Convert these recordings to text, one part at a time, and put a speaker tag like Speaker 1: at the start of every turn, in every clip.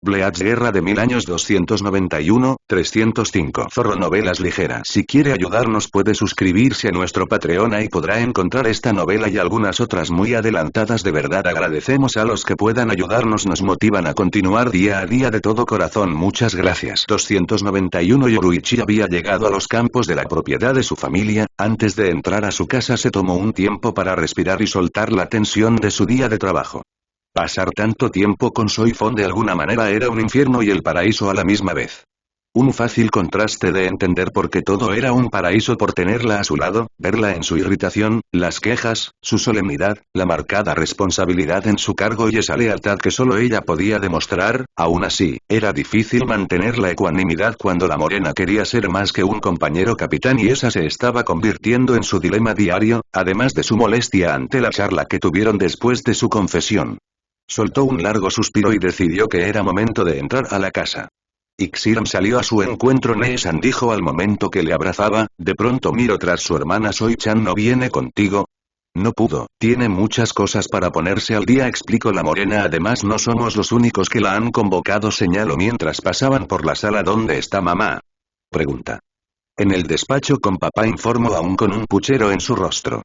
Speaker 1: Bleach Guerra de 1000 años 291, 305 Zorro Novelas Ligeras. Si quiere ayudarnos puede suscribirse a nuestro Patreon, ahí podrá encontrar esta novela y algunas otras muy adelantadas. De verdad agradecemos a los que puedan ayudarnos, nos motivan a continuar día a día de todo corazón, muchas gracias. 291 Yoruichi había llegado a los campos de la propiedad de su familia. Antes de entrar a su casa se tomó un tiempo para respirar y soltar la tensión de su día de trabajo. Pasar tanto tiempo con Soifon de alguna manera era un infierno y el paraíso a la misma vez. Un fácil contraste de entender por qué todo era un paraíso por tenerla a su lado, verla en su irritación, las quejas, su solemnidad, la marcada responsabilidad en su cargo y esa lealtad que solo ella podía demostrar. Aún así, era difícil mantener la ecuanimidad cuando la morena quería ser más que un compañero capitán y esa se estaba convirtiendo en su dilema diario, además de su molestia ante la charla que tuvieron después de su confesión. Soltó un largo suspiro y decidió que era momento de entrar a la casa. Ixiran salió a su encuentro. Nee-san dijo al momento que le abrazaba, de pronto miró tras su hermana. Soi-chan no viene contigo. No pudo, tiene muchas cosas para ponerse al día, explicó la morena. Además no somos los únicos que la han convocado, señaló mientras pasaban por la sala. ¿Dónde está mamá? Pregunta. En el despacho con papá, informó aún con un puchero en su rostro.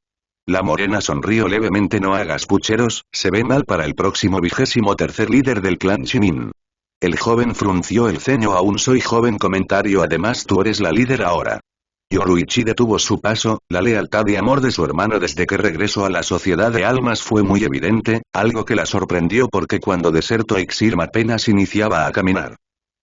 Speaker 1: La morena sonrió levemente. No hagas pucheros, se ve mal para el próximo 23º líder del clan Shimin. El joven frunció el ceño. Aún soy joven, comentario. Además tú eres la líder ahora. Yoruichi detuvo su paso. La lealtad y amor de su hermano desde que regresó a la sociedad de almas fue muy evidente, algo que la sorprendió porque cuando desertó Ixiran apenas iniciaba a caminar.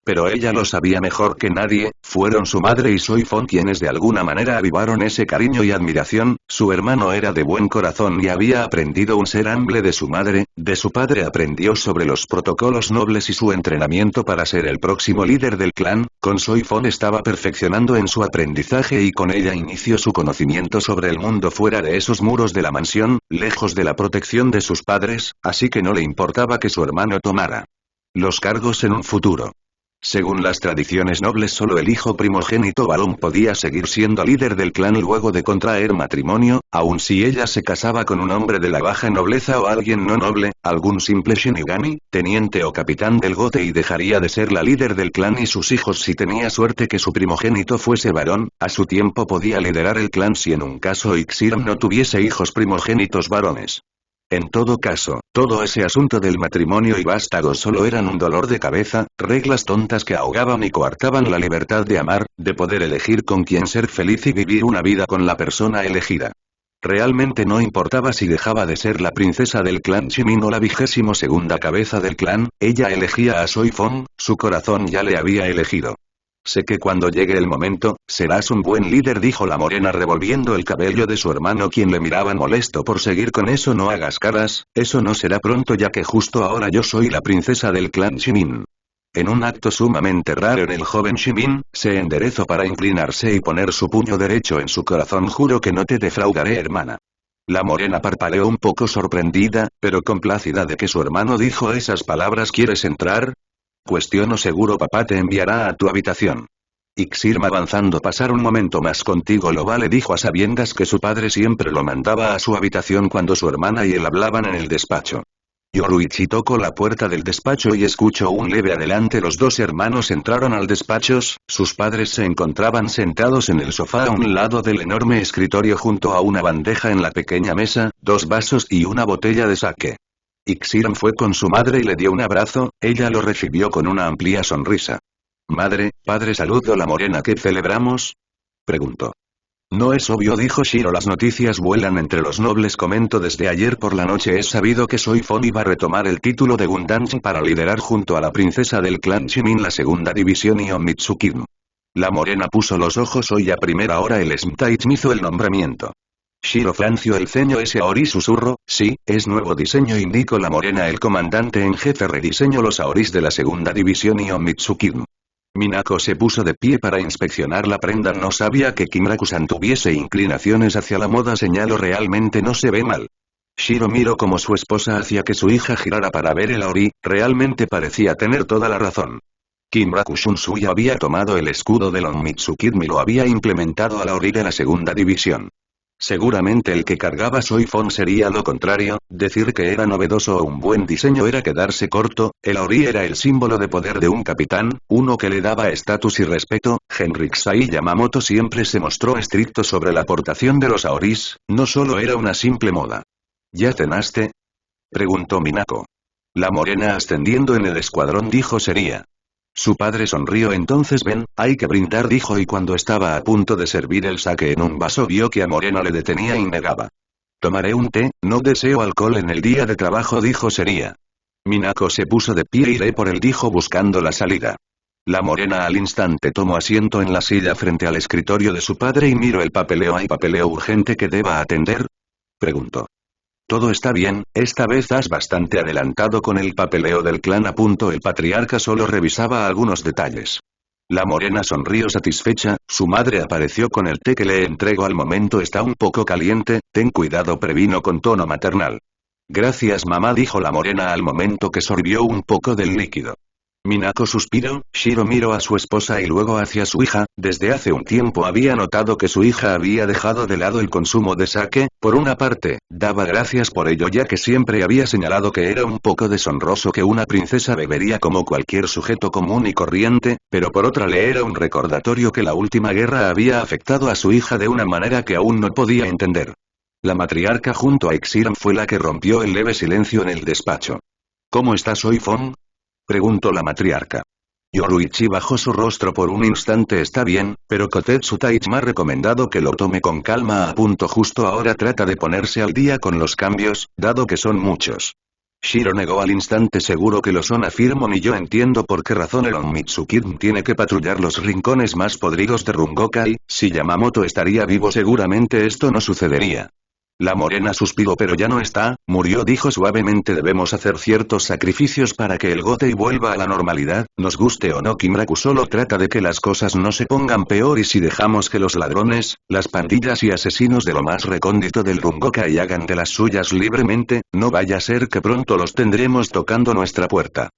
Speaker 1: Pero ella lo sabía mejor que nadie, fueron su madre y Soifon quienes de alguna manera avivaron ese cariño y admiración. Su hermano era de buen corazón y había aprendido un ser amable de su madre. De su padre aprendió sobre los protocolos nobles y su entrenamiento para ser el próximo líder del clan. Con Soifon estaba perfeccionando en su aprendizaje y con ella inició su conocimiento sobre el mundo fuera de esos muros de la mansión, lejos de la protección de sus padres, así que no le importaba que su hermano tomara los cargos en un futuro. Según las tradiciones nobles, solo el hijo primogénito varón podía seguir siendo líder del clan luego de contraer matrimonio, aun si ella se casaba con un hombre de la baja nobleza o alguien no noble, algún simple shinigami, teniente o capitán del gote, y dejaría de ser la líder del clan y sus hijos si tenía suerte que su primogénito fuese varón. A su tiempo podía liderar el clan si en un caso Ixiran no tuviese hijos primogénitos varones. En todo caso, todo ese asunto del matrimonio y vástagos solo eran un dolor de cabeza, reglas tontas que ahogaban y coartaban la libertad de amar, de poder elegir con quién ser feliz y vivir una vida con la persona elegida. Realmente no importaba si dejaba de ser la princesa del clan Shimin o la 22ª cabeza del clan, ella elegía a Soifon, su corazón ya le había elegido. Sé que cuando llegue el momento, serás un buen líder, dijo la morena revolviendo el cabello de su hermano, quien le miraba molesto por seguir con eso. No hagas caras, eso no será pronto ya que justo ahora yo soy la princesa del clan Shimin. En un acto sumamente raro en el joven Shimin, se enderezó para inclinarse y poner su puño derecho en su corazón. Juro que no te defraudaré, hermana. La morena parpadeó un poco sorprendida, pero complacida de que su hermano dijo esas palabras. ¿Quieres entrar? Cuestiono, seguro papá te enviará a tu habitación. Ixiran avanzando. Pasar un momento más contigo lo vale, dijo a sabiendas que su padre siempre lo mandaba a su habitación cuando su hermana y él hablaban en el despacho. Yoruichi tocó la puerta del despacho y escuchó un leve adelante. Los dos hermanos entraron al despacho. Sus padres se encontraban sentados en el sofá a un lado del enorme escritorio junto a una bandeja en la pequeña mesa, 2 vasos y una botella de sake. Ixiran fue con su madre y le dio un abrazo. Ella lo recibió con una amplia sonrisa. Madre, padre, saludó la morena. ¿Qué celebramos? Preguntó. No es obvio, dijo Shiro. Las noticias vuelan entre los nobles. Comento, desde ayer por la noche es sabido que Soifon iba a retomar el título de Gundanshi para liderar junto a la princesa del clan Shimin la segunda división y Onmitsukin. La morena puso los ojos. Hoy a primera hora el Smtaich hizo el nombramiento. Shiro franció el ceño. Ese Aori, susurró. Sí, es nuevo diseño, indicó la morena. El comandante en jefe rediseñó los Aoris de la segunda división y Onmitsukin. Minako se puso de pie para inspeccionar la prenda. No sabía que Kimraku-san tuviese inclinaciones hacia la moda, señaló. Realmente no se ve mal. Shiro miró como su esposa hacía que su hija girara para ver el Aori, realmente parecía tener toda la razón. Kimraku Shunsuya había tomado el escudo del Onmitsukin y lo había implementado a la Aori de la segunda división. Seguramente el que cargaba Soifon sería lo contrario, decir que era novedoso o un buen diseño era quedarse corto, el Aori era el símbolo de poder de un capitán, uno que le daba estatus y respeto. Henriksai Yamamoto siempre se mostró estricto sobre la portación de los Aoris, no solo era una simple moda. ¿Ya cenaste?, preguntó Minako. La morena ascendiendo en el escuadrón dijo sería. Su padre sonrió. Entonces ven, hay que brindar, dijo, y cuando estaba a punto de servir el sake en un vaso vio que a Morena le detenía y negaba. Tomaré un té, no deseo alcohol en el día de trabajo, dijo sería. Minako se puso de pie. Iré por él, dijo buscando la salida. La morena al instante tomó asiento en la silla frente al escritorio de su padre y miró el papeleo. ¿Hay papeleo urgente que deba atender?, preguntó. Todo está bien, esta vez has bastante adelantado con el papeleo del clan. El patriarca solo revisaba algunos detalles. La morena sonrió satisfecha, su madre apareció con el té que le entregó al momento. Está un poco caliente, ten cuidado, previno con tono maternal. Gracias mamá, dijo la morena al momento que sorbió un poco del líquido. Minako suspiró. Shiro miró a su esposa y luego hacia su hija. Desde hace un tiempo había notado que su hija había dejado de lado el consumo de sake. Por una parte, daba gracias por ello ya que siempre había señalado que era un poco deshonroso que una princesa bebería como cualquier sujeto común y corriente, pero por otra le era un recordatorio que la última guerra había afectado a su hija de una manera que aún no podía entender. La matriarca junto a Ixiran fue la que rompió el leve silencio en el despacho. ¿Cómo está Soifon?, preguntó la matriarca. Yoruichi bajó su rostro por un instante. Está bien, pero Kotetsu Taichi me ha recomendado que lo tome con calma. Justo ahora trata de ponerse al día con los cambios, dado que son muchos. Shiro negó al instante. Seguro que lo son, afirmó, ni yo entiendo por qué razón el Onmitsu-Kid tiene que patrullar los rincones más podridos de Rungokai. Si Yamamoto estaría vivo seguramente esto no sucedería. La morena suspiró. Pero ya no está, murió, dijo suavemente. Debemos hacer ciertos sacrificios para que el Gotei vuelva a la normalidad, nos guste o no. Kimraku solo trata de que las cosas no se pongan peor, y si dejamos que los ladrones, las pandillas y asesinos de lo más recóndito del Rungokai hagan de las suyas libremente, no vaya a ser que pronto los tendremos tocando nuestra puerta.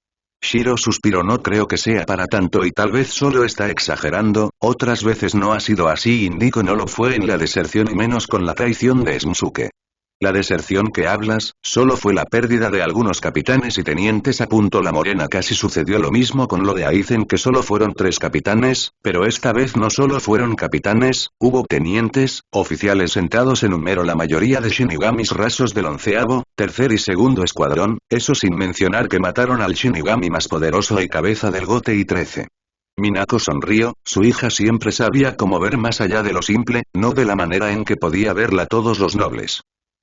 Speaker 1: Shiro suspiró. No creo que sea para tanto y tal vez solo está exagerando, otras veces no ha sido así. Indicó no lo fue en la deserción y menos con la traición de Smusuke. La deserción que hablas, solo fue la pérdida de algunos capitanes y tenientes. La morena. Casi sucedió lo mismo con lo de Aizen, que solo fueron 3 capitanes, pero esta vez no solo fueron capitanes, hubo tenientes, oficiales sentados en número, la mayoría de shinigamis rasos del 11º, tercer y segundo escuadrón, eso sin mencionar que mataron al shinigami más poderoso y cabeza del Gotei 13. Minako sonrió, su hija siempre sabía cómo ver más allá de lo simple, no de la manera en que podía verla todos los nobles.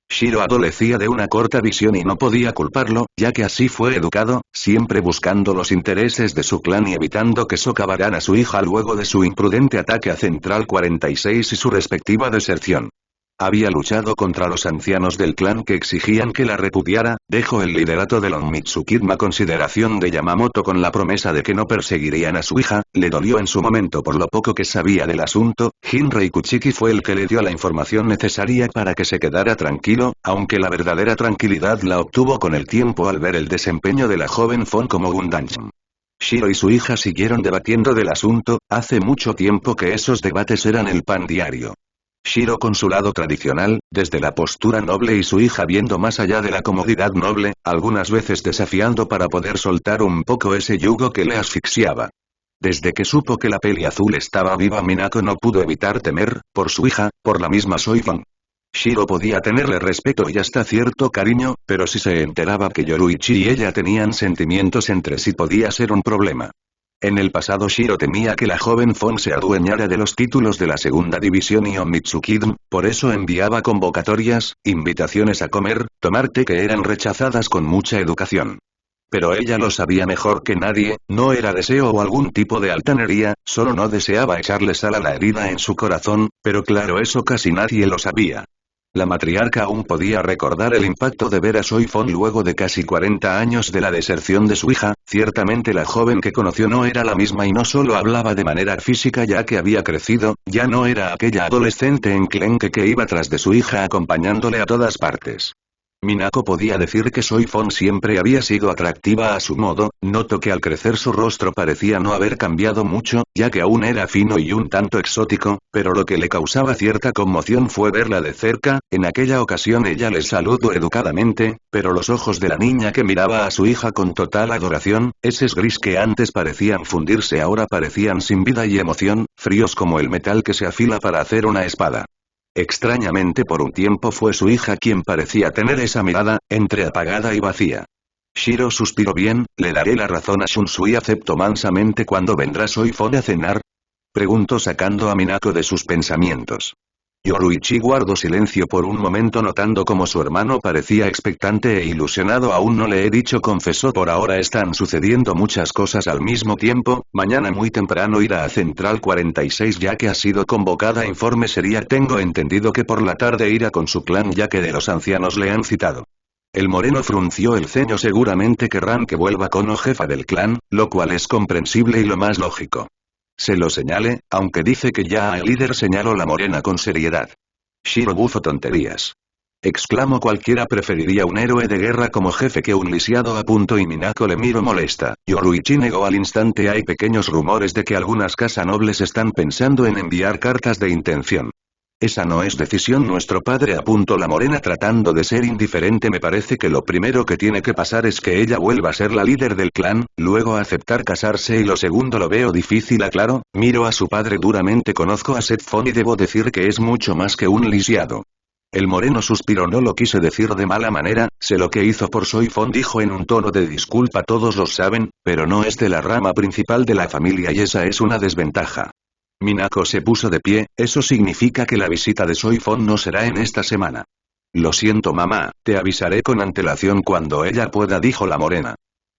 Speaker 1: Shiro adolecía de una corta visión y no podía culparlo, ya que así fue educado, siempre buscando los intereses de su clan y evitando que socavaran a su hija luego de su imprudente ataque a Central 46 y su respectiva deserción. Había luchado contra los ancianos del clan que exigían que la repudiara, dejó el liderato del Onmitsu-Kid a consideración de Yamamoto con la promesa de que no perseguirían a su hija, le dolió en su momento por lo poco que sabía del asunto. Jinrei Kuchiki fue el que le dio la información necesaria para que se quedara tranquilo, aunque la verdadera tranquilidad la obtuvo con el tiempo al ver el desempeño de la joven Fon como Gundanchan. Shiro y su hija siguieron debatiendo del asunto, hace mucho tiempo que esos debates eran el pan diario. Shiro con su lado tradicional, desde la postura noble, y su hija viendo más allá de la comodidad noble, algunas veces desafiando para poder soltar un poco ese yugo que le asfixiaba. Desde que supo que la peli azul estaba viva, Minako no pudo evitar temer, por su hija, por la misma Soifon. Shiro podía tenerle respeto y hasta cierto cariño, pero si se enteraba que Yoruichi y ella tenían sentimientos entre sí podía ser un problema. En el pasado Shiro temía que la joven Fon se adueñara de los títulos de la segunda división y Onmitsu-Kid, por eso enviaba convocatorias, invitaciones a comer, tomar té que eran rechazadas con mucha educación. Pero ella lo sabía mejor que nadie, no era deseo o algún tipo de altanería, solo no deseaba echarle sal a la herida en su corazón, pero claro, eso casi nadie lo sabía. La matriarca aún podía recordar el impacto de ver a Soifon luego de casi 40 años de la deserción de su hija. Ciertamente la joven que conoció no era la misma y no solo hablaba de manera física ya que había crecido, ya no era aquella adolescente enclenque que iba tras de su hija acompañándole a todas partes. Minako podía decir que Soifon siempre había sido atractiva a su modo, notó que al crecer su rostro parecía no haber cambiado mucho, ya que aún era fino y un tanto exótico, pero lo que le causaba cierta conmoción fue verla de cerca. En aquella ocasión ella le saludó educadamente, pero los ojos de la niña que miraba a su hija con total adoración, esos gris que antes parecían fundirse ahora parecían sin vida y emoción, fríos como el metal que se afila para hacer una espada. Extrañamente por un tiempo fue su hija quien parecía tener esa mirada, entre apagada y vacía. Shiro suspiró bien, le daré la razón a Shunsui aceptó mansamente cuando vendrá Soifon a cenar. Preguntó sacando a Minako de sus pensamientos. Yoruichi guardó silencio por un momento notando como su hermano parecía expectante e ilusionado. Aún no le he dicho, confesó, por ahora están sucediendo muchas cosas al mismo tiempo. Mañana muy temprano irá a Central 46 ya que ha sido convocada. Informe sería. Tengo entendido que por la tarde irá con su clan ya que de los ancianos le han citado. El moreno frunció el ceño. Seguramente querrán que vuelva como jefa del clan, lo cual es comprensible y lo más lógico. Se lo señale, aunque dice que ya el líder, señaló la morena con seriedad. Shiro bufo tonterías. Exclamó, cualquiera preferiría un héroe de guerra como jefe que un lisiado, apuntó y Minako le miró molesta. Yoruichi negó al instante. Hay pequeños rumores de que algunas casas nobles están pensando en enviar cartas de intención. Esa no es decisión nuestro padre, apuntó la morena tratando de ser indiferente. Me parece que lo primero que tiene que pasar es que ella vuelva a ser la líder del clan, luego aceptar casarse y lo segundo lo veo difícil, aclaró. Miro a su padre duramente. Conozco a Setfon y debo decir que es mucho más que un lisiado. El moreno suspiró. No lo quise decir de mala manera, sé lo que hizo por Soifon, dijo en un tono de disculpa. Todos lo saben, pero no es de la rama principal de la familia y esa es una desventaja. Minako se puso de pie. Eso significa que la visita de Soifon no será en esta semana. Lo siento mamá, te avisaré con antelación cuando ella pueda, dijo la morena.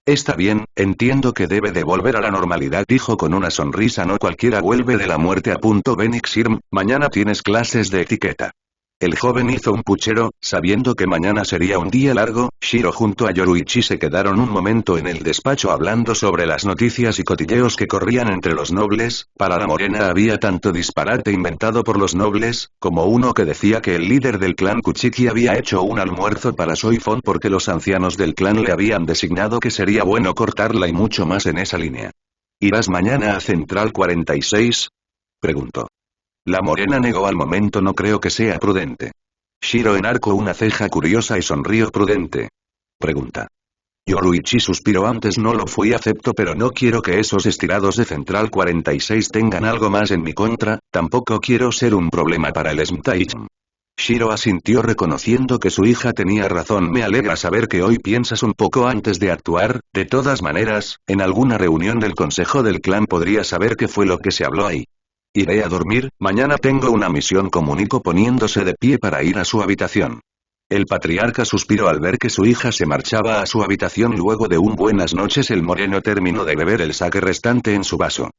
Speaker 1: Está bien, entiendo que debe de volver a la normalidad, dijo con una sonrisa. No cualquiera vuelve de la muerte, apuntó Benixirm. Mañana tienes clases de etiqueta. El joven hizo un puchero, sabiendo que mañana sería un día largo. Shiro junto a Yoruichi se quedaron un momento en el despacho hablando sobre las noticias y cotilleos que corrían entre los nobles. Para la morena había tanto disparate inventado por los nobles, como uno que decía que el líder del clan Kuchiki había hecho un almuerzo para Soifon porque los ancianos del clan le habían designado que sería bueno cortarla y mucho más en esa línea. ¿Irás mañana a Central 46? Preguntó. La morena negó al momento. No creo que sea prudente. Shiro enarcó una ceja curiosa y sonrió. ¿Prudente? Pregunta. Yoruichi suspiró. Antes no lo fui, acepto, pero no quiero que esos estirados de Central 46 tengan algo más en mi contra, tampoco quiero ser un problema para el Smtaichm. Shiro asintió reconociendo que su hija tenía razón. Me alegra saber que hoy piensas un poco antes de actuar. De todas maneras, en alguna reunión del consejo del clan podría saber qué fue lo que se habló ahí. Iré a dormir, mañana tengo una misión, comunicó poniéndose de pie para ir a su habitación. El patriarca suspiró al ver que su hija se marchaba a su habitación luego de un buenas noches. El moreno terminó de beber el sake restante en su vaso.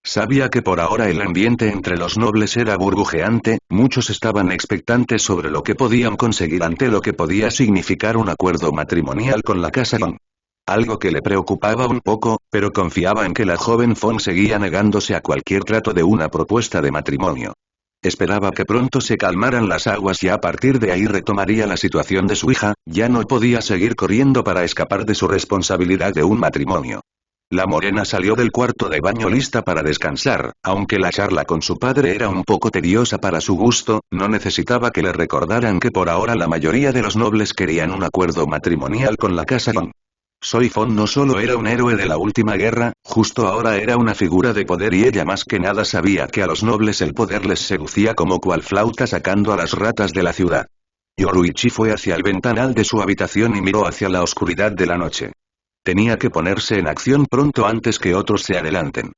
Speaker 1: Sabía que por ahora el ambiente entre los nobles era burbujeante, muchos estaban expectantes sobre lo que podían conseguir ante lo que podía significar un acuerdo matrimonial con la casa Fon. Algo que le preocupaba un poco, pero confiaba en que la joven Fon seguía negándose a cualquier trato de una propuesta de matrimonio. Esperaba que pronto se calmaran las aguas y a partir de ahí retomaría la situación de su hija. Ya no podía seguir corriendo para escapar de su responsabilidad de un matrimonio. La morena salió del cuarto de baño lista para descansar, aunque la charla con su padre era un poco tediosa para su gusto, no necesitaba que le recordaran que por ahora la mayoría de los nobles querían un acuerdo matrimonial con la casa Fon. Soifon no solo era un héroe de la última guerra, justo ahora era una figura de poder y ella más que nada sabía que a los nobles el poder les seducía como cual flauta sacando a las ratas de la ciudad. Yoruichi fue hacia el ventanal de su habitación y miró hacia la oscuridad de la noche. Tenía que ponerse en acción pronto antes que otros se adelanten.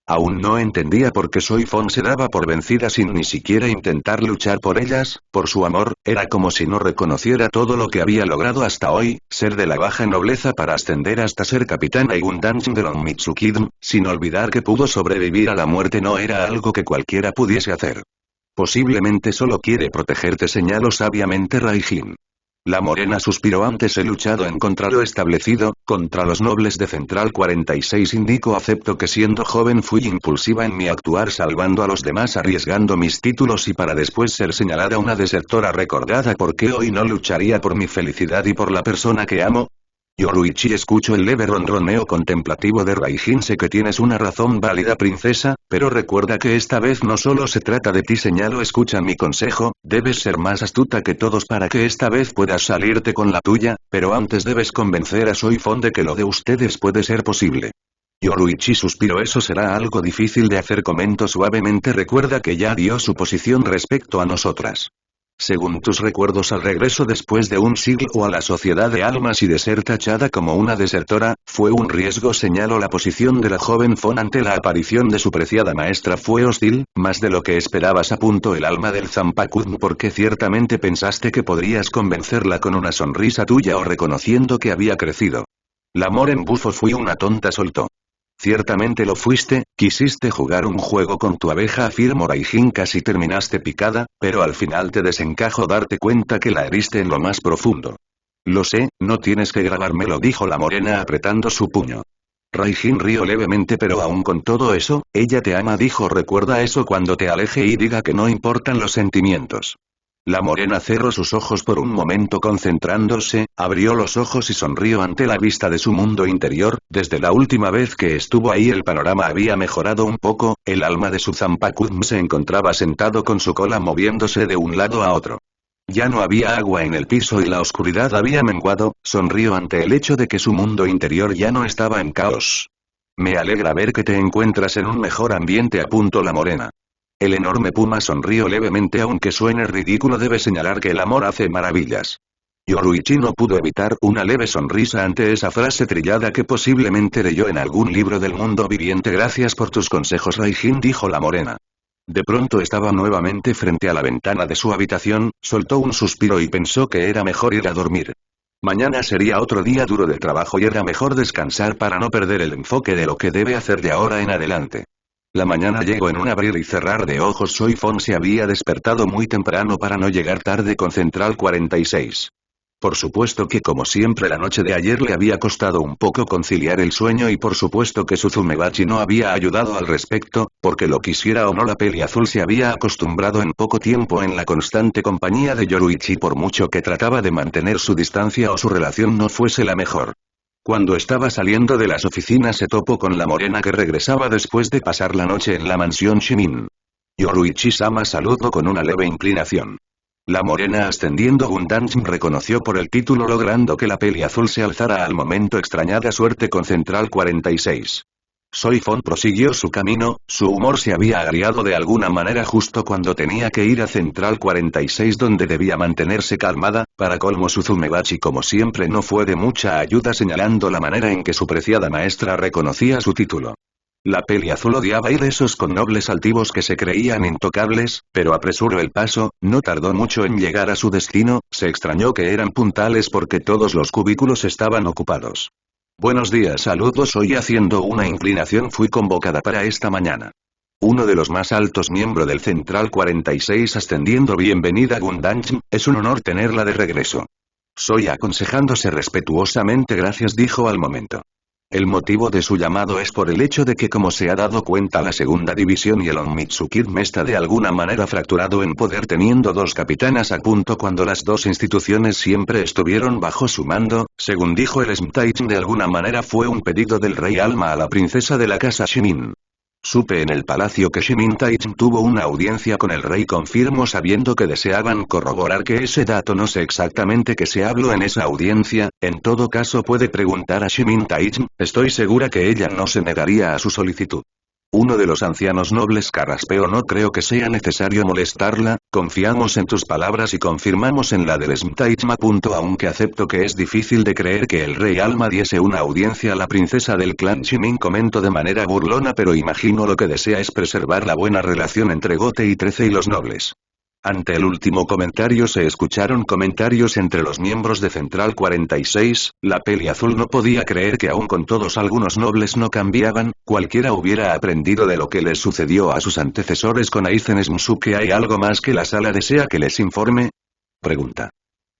Speaker 1: Aún no entendía por qué Soifon se daba por vencida sin ni siquiera intentar luchar por ellas, por su amor. Era como si no reconociera todo lo que había logrado hasta hoy, ser de la baja nobleza para ascender hasta ser capitana y Gundanshin de los Mitsukidm, sin olvidar que pudo sobrevivir a la muerte. No era algo que cualquiera pudiese hacer. Posiblemente solo quiere protegerte, señaló sabiamente Raijin. La morena suspiró. Antes he luchado en contra lo establecido, contra los nobles de Central 46. Indico acepto que siendo joven fui impulsiva en mi actuar salvando a los demás arriesgando mis títulos y para después ser señalada una desertora recordada. ¿Por qué hoy no lucharía por mi felicidad y por la persona que amo? Yoruichi escucho el leve ronroneo contemplativo de Raijin. Sé que tienes una razón válida princesa, pero recuerda que esta vez no solo se trata de ti. Señalo, escucha mi consejo, debes ser más astuta que todos para que esta vez puedas salirte con la tuya, pero antes debes convencer a Soifon de que lo de ustedes puede ser posible. Yoruichi suspiró. Eso será algo difícil de hacer, comentó suavemente. Recuerda que ya dio su posición respecto a nosotras. Según tus recuerdos al regreso después de un siglo a la sociedad de almas y de ser tachada como una desertora, fue un riesgo. Señaló la posición de la joven Fon ante la aparición de su preciada maestra fue hostil, más de lo que esperabas, apuntó el alma del Zanpakuto. Porque ciertamente pensaste que podrías convencerla con una sonrisa tuya o reconociendo que había crecido. La Moren Bufo fui una tonta, soltó. Ciertamente lo fuiste, quisiste jugar un juego con tu abeja, afirmó Raijin. Casi terminaste picada, pero al final te desencajó darte cuenta que la heriste en lo más profundo. Lo sé, no tienes que grabármelo, dijo la morena apretando su puño. Raijin rió levemente. Pero aún con todo eso, ella te ama, dijo. Recuerda eso cuando te aleje y diga que no importan los sentimientos. La morena cerró sus ojos por un momento concentrándose, abrió los ojos y sonrió ante la vista de su mundo interior. Desde la última vez que estuvo ahí el panorama había mejorado un poco, el alma de su Zanpakuto se encontraba sentado con su cola moviéndose de un lado a otro. Ya no había agua en el piso y la oscuridad había menguado, sonrió ante el hecho de que su mundo interior ya no estaba en caos. Me alegra ver que te encuentras en un mejor ambiente, apuntó la morena. El enorme puma sonrió levemente. Aunque suene ridículo, debe señalar que el amor hace maravillas. Yoruichi no pudo evitar una leve sonrisa ante esa frase trillada que posiblemente leyó en algún libro del mundo viviente. Gracias por tus consejos, Raijin, dijo la morena. De pronto estaba nuevamente frente a la ventana de su habitación, soltó un suspiro y pensó que era mejor ir a dormir. Mañana sería otro día duro de trabajo y era mejor descansar para no perder el enfoque de lo que debe hacer de ahora en adelante. La mañana llegó en un abrir y cerrar de ojos. Soifon se había despertado muy temprano para no llegar tarde con Central 46. Por supuesto que como siempre la noche de ayer le había costado un poco conciliar el sueño y por supuesto que Suzumebachi no había ayudado al respecto, porque lo quisiera o no la peli azul se había acostumbrado en poco tiempo en la constante compañía de Yoruichi por mucho que trataba de mantener su distancia o su relación no fuese la mejor. Cuando estaba saliendo de las oficinas se topó con la morena que regresaba después de pasar la noche en la mansión Shimin. Yoruichi-sama saludó con una leve inclinación. La morena ascendiendo Gundam reconoció por el título logrando que la peli azul se alzara al momento. Extrañada suerte con Central 46. Soifon prosiguió su camino, su humor se había agriado de alguna manera justo cuando tenía que ir a Central 46 donde debía mantenerse calmada, para colmo Suzumebachi como siempre no fue de mucha ayuda señalando la manera en que su preciada maestra reconocía su título. La peli azul odiaba ir esos con nobles altivos que se creían intocables, pero apresuró el paso, no tardó mucho en llegar a su destino, se extrañó que eran puntuales porque todos los cubículos estaban ocupados. Buenos días, saludos. Hoy haciendo una inclinación fui convocada para esta mañana. Uno de los más altos miembros del Central 46 ascendiendo. Bienvenida Gundam, es un honor tenerla de regreso. Soy aconsejándose respetuosamente. Gracias, dijo al momento. El motivo de su llamado es por el hecho de que como se ha dado cuenta la segunda división y el Onmitsukid está de alguna manera fracturado en poder teniendo dos capitanas a punto cuando las dos instituciones siempre estuvieron bajo su mando, según dijo el Smtaich de alguna manera fue un pedido del rey Alma a la princesa de la casa Shimin. Supe en el palacio que Shimin Taich tuvo una audiencia con el rey. Confirmo sabiendo que deseaban corroborar que ese dato no sé exactamente qué se habló en esa audiencia, en todo caso puede preguntar a Shimin Taich, estoy segura que ella no se negaría a su solicitud. Uno de los ancianos nobles carraspeó. No creo que sea necesario molestarla, confiamos en tus palabras y confirmamos en la del Smtaich. Aunque acepto que es difícil de creer que el rey Alma diese una audiencia a la princesa del clan Shimin, comentó de manera burlona, pero imagino lo que desea es preservar la buena relación entre Gote y 13 y los nobles. Ante el último comentario se escucharon comentarios entre los miembros de Central 46, la peli azul no podía creer que aún con todos algunos nobles no cambiaban, cualquiera hubiera aprendido de lo que les sucedió a sus antecesores con Aizen Smusuke. ¿Hay algo más que la sala desea que les informe? Pregunta.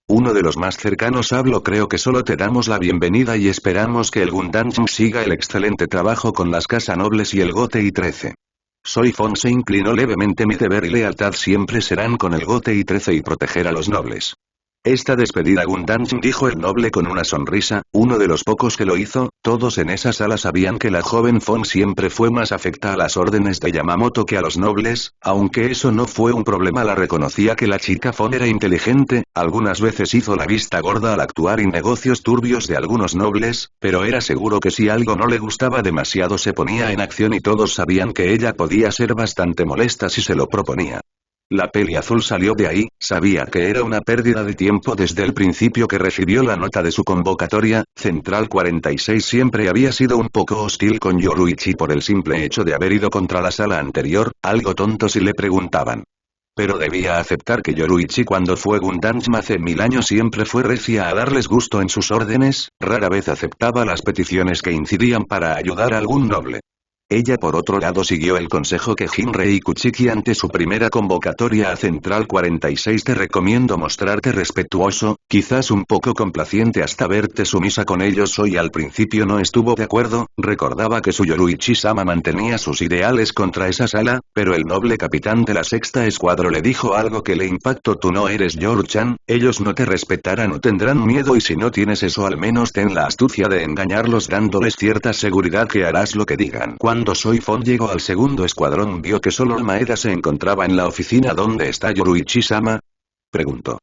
Speaker 1: Uno de los más cercanos habló. Creo que solo te damos la bienvenida y esperamos que el Gundam siga el excelente trabajo con las Casa Nobles y el Gote y 13. Soy Fon se inclinó levemente. Mi deber y lealtad siempre serán con el Gote y 13 y proteger a los nobles. Esta despedida Gundam, dijo el noble con una sonrisa, uno de los pocos que lo hizo. Todos en esa sala sabían que la joven Fon siempre fue más afecta a las órdenes de Yamamoto que a los nobles, aunque eso no fue un problema. La reconocía que la chica Fon era inteligente, algunas veces hizo la vista gorda al actuar en negocios turbios de algunos nobles, pero era seguro que si algo no le gustaba demasiado se ponía en acción y todos sabían que ella podía ser bastante molesta si se lo proponía. La peli azul salió de ahí, sabía que era una pérdida de tiempo desde el principio que recibió la nota de su convocatoria. Central 46 siempre había sido un poco hostil con Yoruichi por el simple hecho de haber ido contra la sala anterior, algo tonto si le preguntaban. Pero debía aceptar que Yoruichi cuando fue Gundam hace 1000 años siempre fue recia a darles gusto en sus órdenes, rara vez aceptaba las peticiones que incidían para ayudar a algún noble. Ella por otro lado siguió el consejo que Jinrei Kuchiki ante su primera convocatoria a Central 46. Te recomiendo mostrarte respetuoso, quizás un poco complaciente hasta verte sumisa con ellos. Hoy al principio no estuvo de acuerdo, recordaba que su Yoruichi-sama mantenía sus ideales contra esa sala, pero el noble capitán de la sexta escuadra le dijo algo que le impactó. Tú no eres Yoru-chan, ellos no te respetarán o tendrán miedo y si no tienes eso al menos ten la astucia de engañarlos dándoles cierta seguridad que harás lo que digan. Cuando Soy Fon llegó al segundo escuadrón vio que solo Maeda se encontraba en la oficina. ¿Dónde está Yoruichi-sama?, preguntó.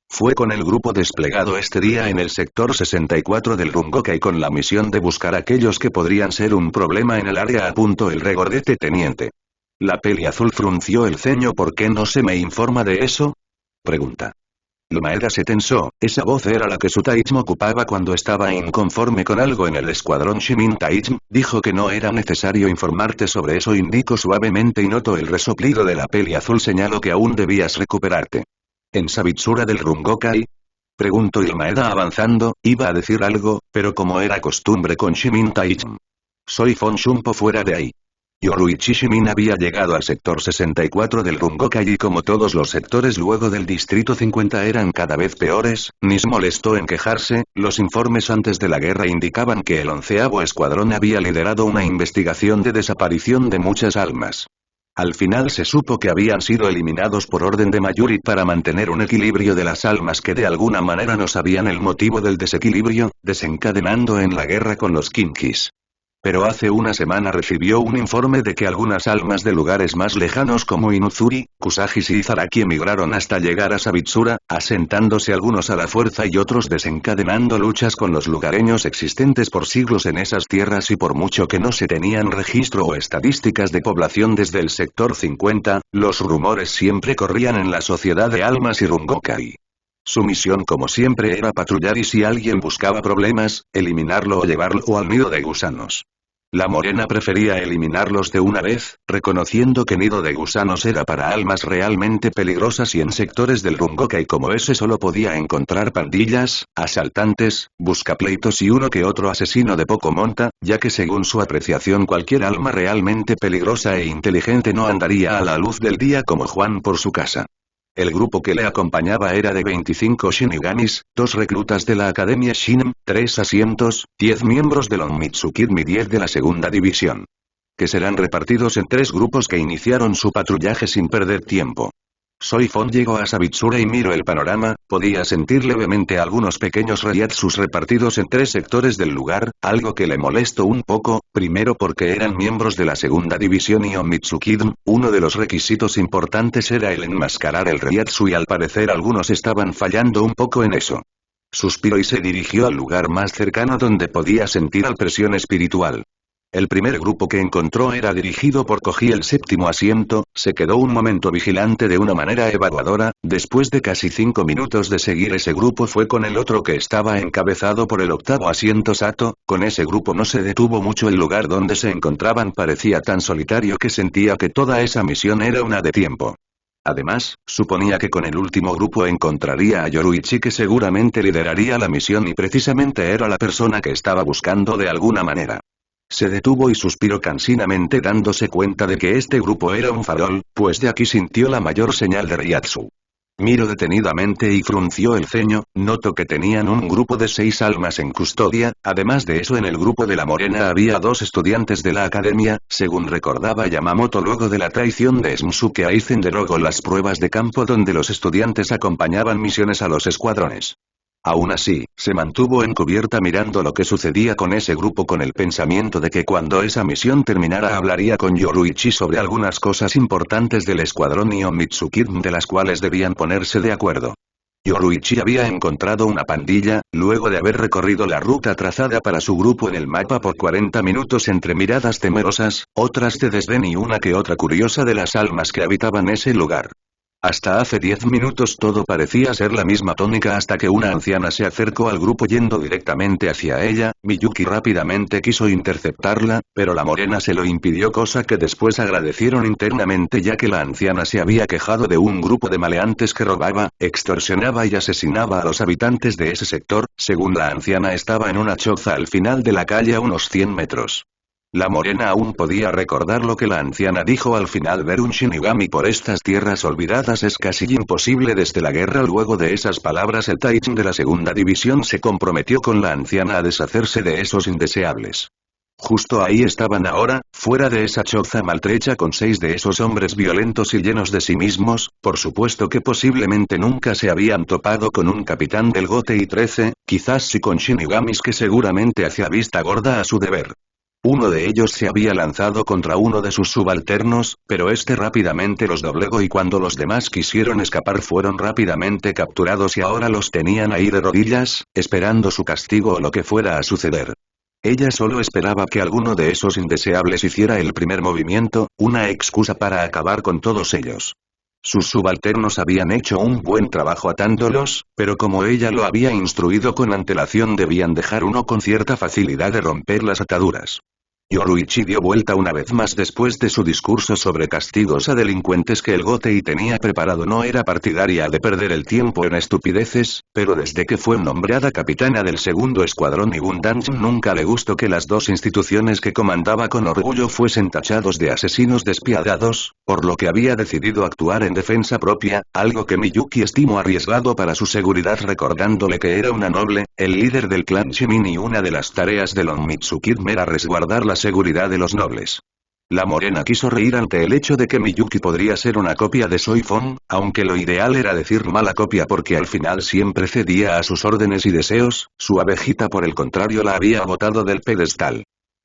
Speaker 1: Fue con el grupo desplegado este día en el sector 64 del Rungokai con la misión de buscar a aquellos que podrían ser un problema en el área, apuntó el regordete teniente. La peli azul frunció el ceño. ¿Por qué no se me informa de eso?, pregunta. Maeda se tensó, esa voz era la que su Taijin ocupaba cuando estaba inconforme con algo en el escuadrón. Shimin Taijin dijo que no era necesario informarte sobre eso, indicó suavemente y notó el resoplido de la peli azul. Señaló que aún debías recuperarte. ¿En Sabitsura del Rungokai?, preguntó Maeda avanzando. Iba a decir algo, pero como era costumbre con Shimin Taijin. Soy Fon Shumpo fuera de ahí. Yoruichi Shimin había llegado al sector 64 del Rungokai y como todos los sectores luego del distrito 50 eran cada vez peores, ni se molestó en quejarse. Los informes antes de la guerra indicaban que el 11º escuadrón había liderado una investigación de desaparición de muchas almas. Al final se supo que habían sido eliminados por orden de Mayuri para mantener un equilibrio de las almas que de alguna manera no sabían el motivo del desequilibrio, desencadenando en la guerra con los Kinkis. Pero hace una semana recibió un informe de que algunas almas de lugares más lejanos como Inuzuri, Kusagis y Zaraki emigraron hasta llegar a Sabitsura, asentándose algunos a la fuerza y otros desencadenando luchas con los lugareños existentes por siglos en esas tierras, y por mucho que no se tenían registro o estadísticas de población desde el sector 50, los rumores siempre corrían en la sociedad de almas y Rungokai. Su misión como siempre era patrullar y si alguien buscaba problemas, eliminarlo o llevarlo al nido de gusanos. La morena prefería eliminarlos de una vez, reconociendo que nido de gusanos era para almas realmente peligrosas y en sectores del Rungokai como ese solo podía encontrar pandillas, asaltantes, buscapleitos y uno que otro asesino de poco monta, ya que según su apreciación cualquier alma realmente peligrosa e inteligente no andaría a la luz del día como Juan por su casa. El grupo que le acompañaba era de 25 shinigamis, 2 reclutas de la Academia Shinem, 3 asientos, 10 miembros del Onmitsukidmi y 10 de la segunda división. Que serán repartidos en 3 grupos que iniciaron su patrullaje sin perder tiempo. Soy Fon llegó a Sabitsura y miró el panorama, podía sentir levemente algunos pequeños reiatsus repartidos en 3 sectores del lugar, algo que le molestó un poco, primero porque eran miembros de la segunda división y Onmitsukidm, uno de los requisitos importantes era el enmascarar el reiatsu y al parecer algunos estaban fallando un poco en eso. Suspiró y se dirigió al lugar más cercano donde podía sentir la presión espiritual. El primer grupo que encontró era dirigido por Koji, el 7º asiento, se quedó un momento vigilante de una manera evaluadora, después de casi 5 minutos de seguir ese grupo fue con el otro que estaba encabezado por el 8º asiento Sato. Con ese grupo no se detuvo mucho, el lugar donde se encontraban parecía tan solitario que sentía que toda esa misión era una de tiempo. Además, suponía que con el último grupo encontraría a Yoruichi que seguramente lideraría la misión y precisamente era la persona que estaba buscando de alguna manera. Se detuvo y suspiró cansinamente dándose cuenta de que este grupo era un farol, pues de aquí sintió la mayor señal de Reiatsu. Miró detenidamente y frunció el ceño, notó que tenían un grupo de 6 almas en custodia, además de eso en el grupo de la morena había 2 estudiantes de la academia, según recordaba Yamamoto luego de la traición de Smusuke Aizen de luego las pruebas de campo donde los estudiantes acompañaban misiones a los escuadrones. Aún así, se mantuvo encubierta mirando lo que sucedía con ese grupo con el pensamiento de que cuando esa misión terminara hablaría con Yoruichi sobre algunas cosas importantes del escuadrón Mitsuki de las cuales debían ponerse de acuerdo. Yoruichi había encontrado una pandilla, luego de haber recorrido la ruta trazada para su grupo en el mapa por 40 minutos entre miradas temerosas, otras de desdén y una que otra curiosa de las almas que habitaban ese lugar. Hasta hace 10 minutos todo parecía ser la misma tónica hasta que una anciana se acercó al grupo yendo directamente hacia ella, Miyuki rápidamente quiso interceptarla, pero la morena se lo impidió cosa que después agradecieron internamente ya que la anciana se había quejado de un grupo de maleantes que robaba, extorsionaba y asesinaba a los habitantes de ese sector, según la anciana estaba en una choza al final de la calle a unos 100 metros. La morena aún podía recordar lo que la anciana dijo al final ver un Shinigami por estas tierras olvidadas es casi imposible desde la guerra luego de esas palabras el Taichin de la segunda división se comprometió con la anciana a deshacerse de esos indeseables. Justo ahí estaban ahora, fuera de esa choza maltrecha con 6 de esos hombres violentos y llenos de sí mismos, por supuesto que posiblemente nunca se habían topado con un capitán del Gote y 13, quizás sí con Shinigamis que seguramente hacía vista gorda a su deber. Uno de ellos se había lanzado contra uno de sus subalternos, pero este rápidamente los doblegó y cuando los demás quisieron escapar fueron rápidamente capturados y ahora los tenían ahí de rodillas, esperando su castigo o lo que fuera a suceder. Ella solo esperaba que alguno de esos indeseables hiciera el primer movimiento, una excusa para acabar con todos ellos. Sus subalternos habían hecho un buen trabajo atándolos, pero como ella lo había instruido con antelación debían dejar uno con cierta facilidad de romper las ataduras. Yoruichi dio vuelta una vez más después de su discurso sobre castigos a delincuentes que el Gotei tenía preparado no era partidaria de perder el tiempo en estupideces, pero desde que fue nombrada capitana del segundo escuadrón y Gundam nunca le gustó que las 2 instituciones que comandaba con orgullo fuesen tachados de asesinos despiadados, por lo que había decidido actuar en defensa propia, algo que Miyuki estimó arriesgado para su seguridad recordándole que era una noble, el líder del clan Shimin y una de las tareas de los Mitsuki era resguardar la seguridad de los nobles. La morena quiso reír ante el hecho de que Miyuki podría ser una copia de Soifon, aunque lo ideal era decir mala copia porque al final siempre cedía a sus órdenes y deseos, su abejita por el contrario la había botado del pedestal.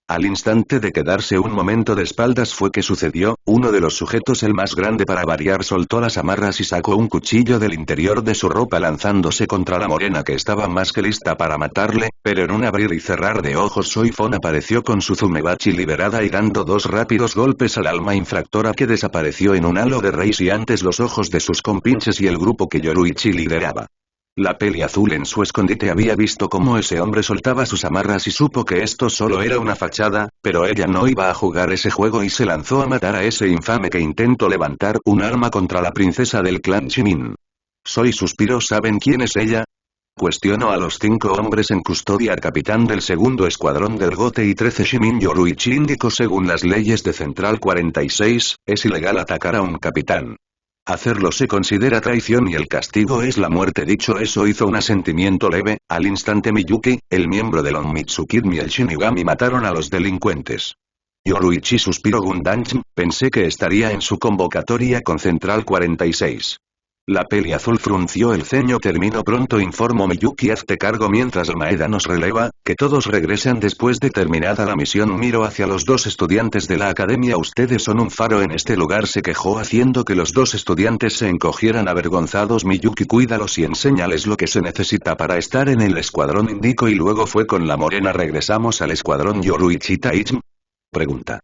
Speaker 1: Al instante de quedarse un momento de espaldas fue que sucedió, uno de los sujetos el más grande para variar soltó las amarras y sacó un cuchillo del interior de su ropa lanzándose contra la morena que estaba más que lista para matarle, pero en un abrir y cerrar de ojos Soifon apareció con su Zumebachi liberada y dando 2 rápidos golpes al alma infractora que desapareció en un halo de rays y antes los ojos de sus compinches y el grupo que Yoruichi lideraba. La peli azul en su escondite había visto cómo ese hombre soltaba sus amarras y supo que esto solo era una fachada, pero ella no iba a jugar ese juego y se lanzó a matar a ese infame que intentó levantar un arma contra la princesa del clan Shimin. Soy suspiro ¿saben quién es ella? Cuestionó a los 5 hombres en custodia al capitán del segundo escuadrón del Gote y 13 Shimin Yoruichi indicó según las leyes de Central 46, es ilegal atacar a un capitán. Hacerlo se considera traición y el castigo es la muerte. Dicho eso hizo un asentimiento leve, al instante Miyuki, el miembro del Onmitsukidmi y el Shinigami mataron a los delincuentes. Yoruichi suspiró Gundam, pensé que estaría en su convocatoria con Central 46. La peli azul frunció el ceño termino pronto informó Miyuki hazte cargo mientras Maeda nos releva, que todos regresan después de terminada la misión miró hacia los 2 estudiantes de la academia ustedes son un faro en este lugar se quejó haciendo que los 2 estudiantes se encogieran avergonzados Miyuki cuídalos y enséñales lo que se necesita para estar en el escuadrón indicó y luego fue con la morena regresamos al escuadrón Yoruichi Taichin. Pregunta.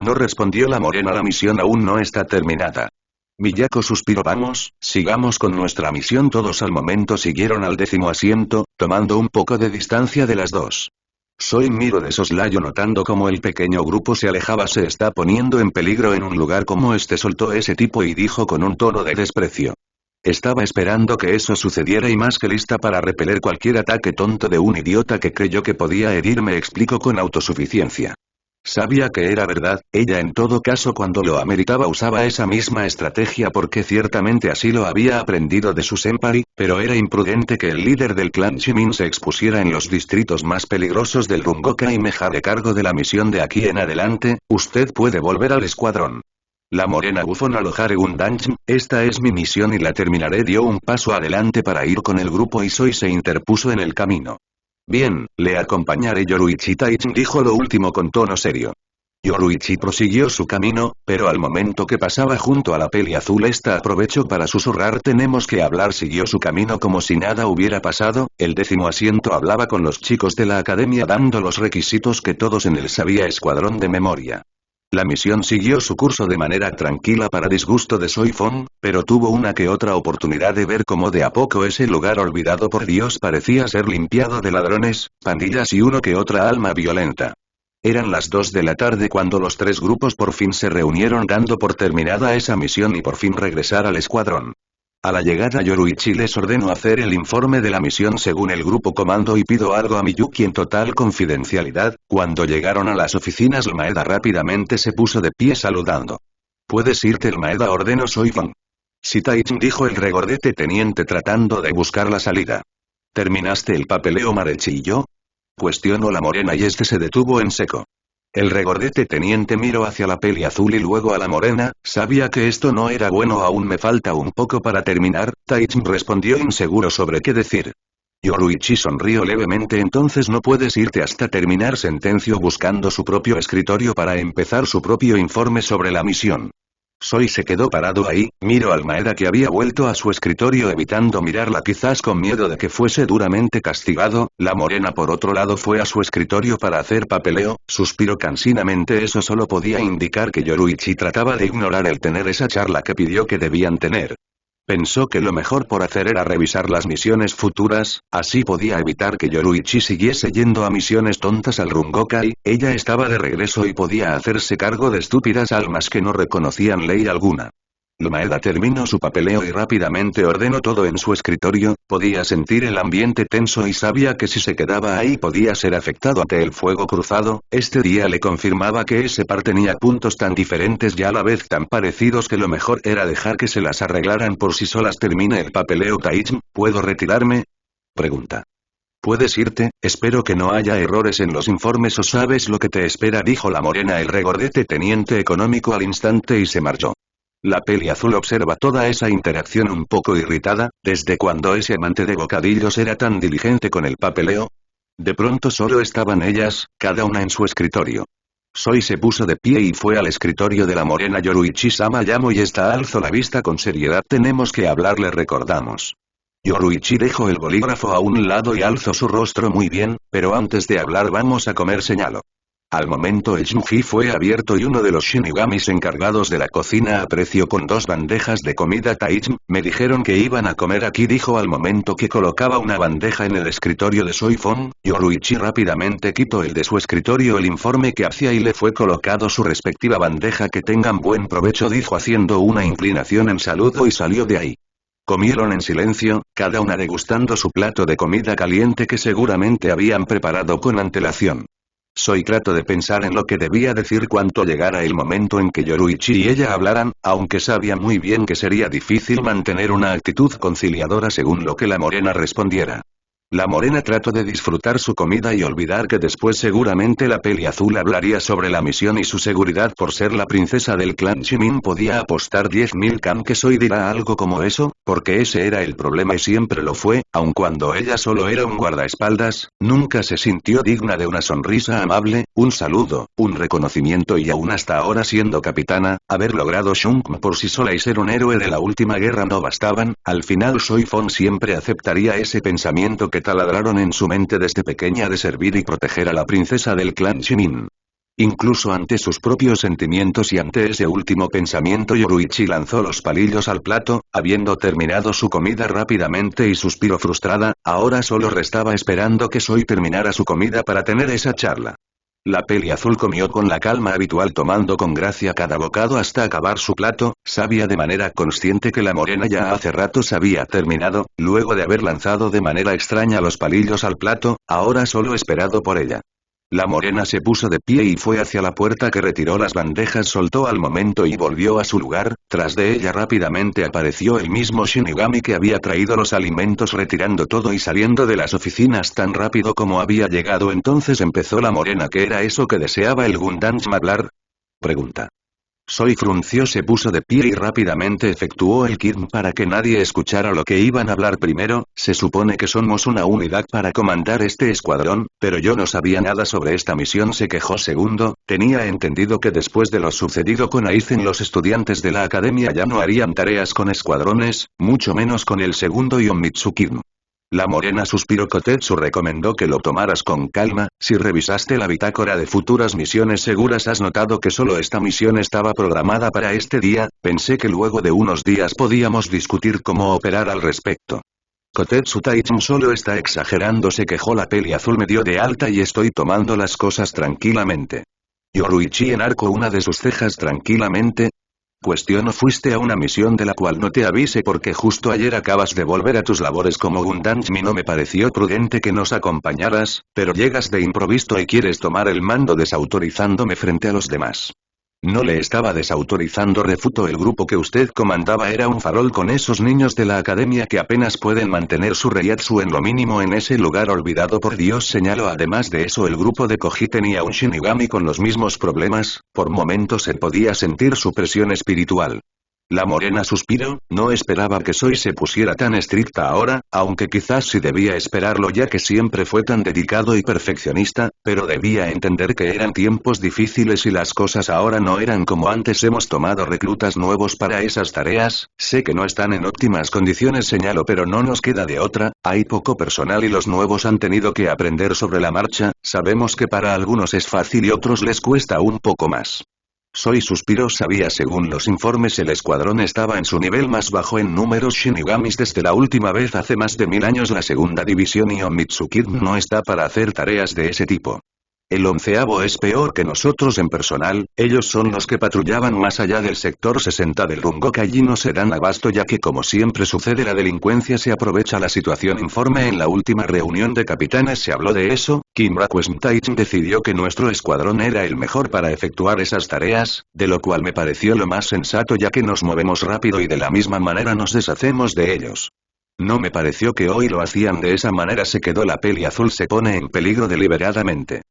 Speaker 1: No respondió la morena la misión aún no está terminada. Miyako suspiró vamos, sigamos con nuestra misión todos al momento siguieron al 10º asiento, tomando un poco de distancia de las 2. Soy miro de soslayo notando como el pequeño grupo se alejaba se está poniendo en peligro en un lugar como este soltó ese tipo y dijo con un tono de desprecio. Estaba esperando que eso sucediera y más que lista para repeler cualquier ataque tonto de un idiota que creyó que podía herirme explicó con autosuficiencia. Sabía que era verdad, ella en todo caso cuando lo ameritaba usaba esa misma estrategia porque ciertamente así lo había aprendido de su senpai, pero era imprudente que el líder del clan Shimin se expusiera en los distritos más peligrosos del Rungoka y me haré cargo de la misión de aquí en adelante, usted puede volver al escuadrón. La morena bufona alojaré un dungeon, esta es mi misión y la terminaré, dio un paso adelante para ir con el grupo y Soi se interpuso en el camino. Bien, le acompañaré. Yoruichi Taichin dijo lo último con tono serio. Yoruichi prosiguió su camino, pero al momento que pasaba junto a la peli azul esta aprovechó para susurrar tenemos que hablar. Siguió su camino como si nada hubiera pasado, el 10º asiento hablaba con los chicos de la academia dando los requisitos que todos en el sabía escuadrón de memoria. La misión siguió su curso de manera tranquila para disgusto de Soifong, pero tuvo una que otra oportunidad de ver cómo de a poco ese lugar olvidado por Dios parecía ser limpiado de ladrones, pandillas y uno que otra alma violenta. Eran las 2 de la tarde cuando los 3 grupos por fin se reunieron dando por terminada esa misión y por fin regresar al escuadrón. A la llegada Yoruichi les ordenó hacer el informe de la misión según el grupo comando y pido algo a Miyuki en total confidencialidad. Cuando llegaron a las oficinas el Maeda rápidamente se puso de pie saludando. Puedes irte, el Maeda ordenó Soifong. Sí, Taichin, dijo el regordete teniente tratando de buscar la salida. ¿Terminaste el papeleo, Marechi y yo? Cuestionó la morena y este se detuvo en seco. El regordete teniente miró hacia la peli azul y luego a la morena, sabía que esto no era bueno, aún me falta un poco para terminar, Taichin respondió inseguro sobre qué decir. Yoruichi sonrió levemente. Entonces no puedes irte hasta terminar, sentenció buscando su propio escritorio para empezar su propio informe sobre la misión. Soi se quedó parado ahí, miró al Maeda que había vuelto a su escritorio evitando mirarla quizás con miedo de que fuese duramente castigado, la morena por otro lado fue a su escritorio para hacer papeleo, suspiró cansinamente, eso solo podía indicar que Yoruichi trataba de ignorar el tener esa charla que pidió que debían tener. Pensó que lo mejor por hacer era revisar las misiones futuras, así podía evitar que Yoruichi siguiese yendo a misiones tontas al Rungokai, ella estaba de regreso y podía hacerse cargo de estúpidas almas que no reconocían ley alguna. Maeda terminó su papeleo y rápidamente ordenó todo en su escritorio, podía sentir el ambiente tenso y sabía que si se quedaba ahí podía ser afectado ante el fuego cruzado. Este día le confirmaba que ese par tenía puntos tan diferentes y a la vez tan parecidos que lo mejor era dejar que se las arreglaran por sí solas. Termine el papeleo, Taichin, ¿puedo retirarme? Pregunta. Puedes irte, espero que no haya errores en los informes o sabes lo que te espera, dijo la morena. El regordete teniente económico al instante y se marchó. La peli azul observa toda esa interacción un poco irritada, ¿desde cuando ese amante de bocadillos era tan diligente con el papeleo? De pronto solo estaban ellas, cada una en su escritorio. Soi se puso de pie y fue al escritorio de la morena. Yoruichi-sama, llamo y esta alzó la vista con seriedad. Tenemos que hablar, le recordamos. Yoruichi dejó el bolígrafo a un lado y alzó su rostro. Muy bien, pero antes de hablar vamos a comer, señaló. Al momento el Shinji fue abierto y uno de los shinigamis encargados de la cocina apareció con 2 bandejas de comida. Taichin, me dijeron que iban a comer aquí, dijo al momento que colocaba una bandeja en el escritorio de Soifong. Yoruichi rápidamente quitó el de su escritorio el informe que hacía y le fue colocado su respectiva bandeja. Que tengan buen provecho, dijo haciendo una inclinación en saludo y salió de ahí. Comieron en silencio, cada una degustando su plato de comida caliente que seguramente habían preparado con antelación. Soi trató de pensar en lo que debía decir cuando llegara el momento en que Yoruichi y ella hablaran, aunque sabía muy bien que sería difícil mantener una actitud conciliadora según lo que la morena respondiera. La morena trató de disfrutar su comida y olvidar que después seguramente la peli azul hablaría sobre la misión y su seguridad por ser la princesa del clan Shimin. Podía apostar 10.000 kan que Soi dirá algo como eso, porque ese era el problema y siempre lo fue, aun cuando ella solo era un guardaespaldas, nunca se sintió digna de una sonrisa amable, un saludo, un reconocimiento y aún hasta ahora siendo capitana, haber logrado Shunpei por sí sola y ser un héroe de la última guerra no bastaban. Al final Soifong siempre aceptaría ese pensamiento que taladraron en su mente desde pequeña de servir y proteger a la princesa del clan Shimin. Incluso ante sus propios sentimientos y ante ese último pensamiento Yoruichi lanzó los palillos al plato, habiendo terminado su comida rápidamente y suspiró frustrada, ahora solo restaba esperando que Soi terminara su comida para tener esa charla. La peli azul comió con la calma habitual tomando con gracia cada bocado hasta acabar su plato, sabía de manera consciente que la morena ya hace rato se había terminado, luego de haber lanzado de manera extraña los palillos al plato, ahora solo esperado por ella. La morena se puso de pie y fue hacia la puerta que retiró las bandejas, soltó al momento y volvió a su lugar. Tras de ella rápidamente apareció el mismo Shinigami que había traído los alimentos, retirando todo y saliendo de las oficinas tan rápido como había llegado. Entonces empezó la morena. ¿Qué era eso que deseaba el Gundam hablar? Pregunta. Soy frunció, se puso de pie y rápidamente efectuó el kit para que nadie escuchara lo que iban a hablar primero. Se supone que somos una unidad para comandar este escuadrón, pero yo no sabía nada sobre esta misión, se quejó. Segundo, tenía entendido que después de lo sucedido con Aizen los estudiantes de la academia ya no harían tareas con escuadrones, mucho menos con el segundo Yonmitsuki. La morena suspiró. Kotetsu recomendó que lo tomaras con calma. Si revisaste la bitácora de futuras misiones seguras has notado que solo esta misión estaba programada para este día. Pensé que luego de unos días podíamos discutir cómo operar al respecto. Kotetsu Taichin solo está exagerando, se quejó. La peli azul me dio de alta y estoy tomando las cosas tranquilamente. Yoruichi enarcó una de sus cejas. ¿Tranquilamente? Cuestiono, fuiste a una misión de la cual no te avise porque justo ayer acabas de volver a tus labores como Gundam. No me pareció prudente que nos acompañaras, pero llegas de improviso y quieres tomar el mando desautorizándome frente a los demás. No le estaba desautorizando, refutó. El grupo que usted comandaba era un farol con esos niños de la academia que apenas pueden mantener su reiatsu en lo mínimo en ese lugar olvidado por Dios, señaló. Además de eso, el grupo de Koji tenía un Shinigami con los mismos problemas, por momentos se podía sentir su presión espiritual. La morena suspiró, no esperaba que Soy se pusiera tan estricta ahora, aunque quizás sí debía esperarlo ya que siempre fue tan dedicado y perfeccionista, pero debía entender que eran tiempos difíciles y las cosas ahora no eran como antes. Hemos tomado reclutas nuevos para esas tareas, sé que no están en óptimas condiciones, señaló, pero no nos queda de otra, hay poco personal y los nuevos han tenido que aprender sobre la marcha, sabemos que para algunos es fácil y otros les cuesta un poco más. Soy suspiró, sabía. Según los informes el escuadrón estaba en su nivel más bajo en números Shinigamis desde la última vez hace más de 1000 años. La segunda división Yonmitsuki no está para hacer tareas de ese tipo. El 11º es peor que nosotros en personal, ellos son los que patrullaban más allá del sector 60 del Rungoku. Allí no se dan abasto ya que como siempre sucede la delincuencia se aprovecha la situación. Informe: en la última reunión de capitanes se habló de eso, Kinraku Taichin decidió que nuestro escuadrón era el mejor para efectuar esas tareas, de lo cual me pareció lo más sensato ya que nos movemos rápido y de la misma manera nos deshacemos de ellos. No me pareció que hoy lo hacían de esa manera, se quedó. La peli azul se pone en peligro deliberadamente.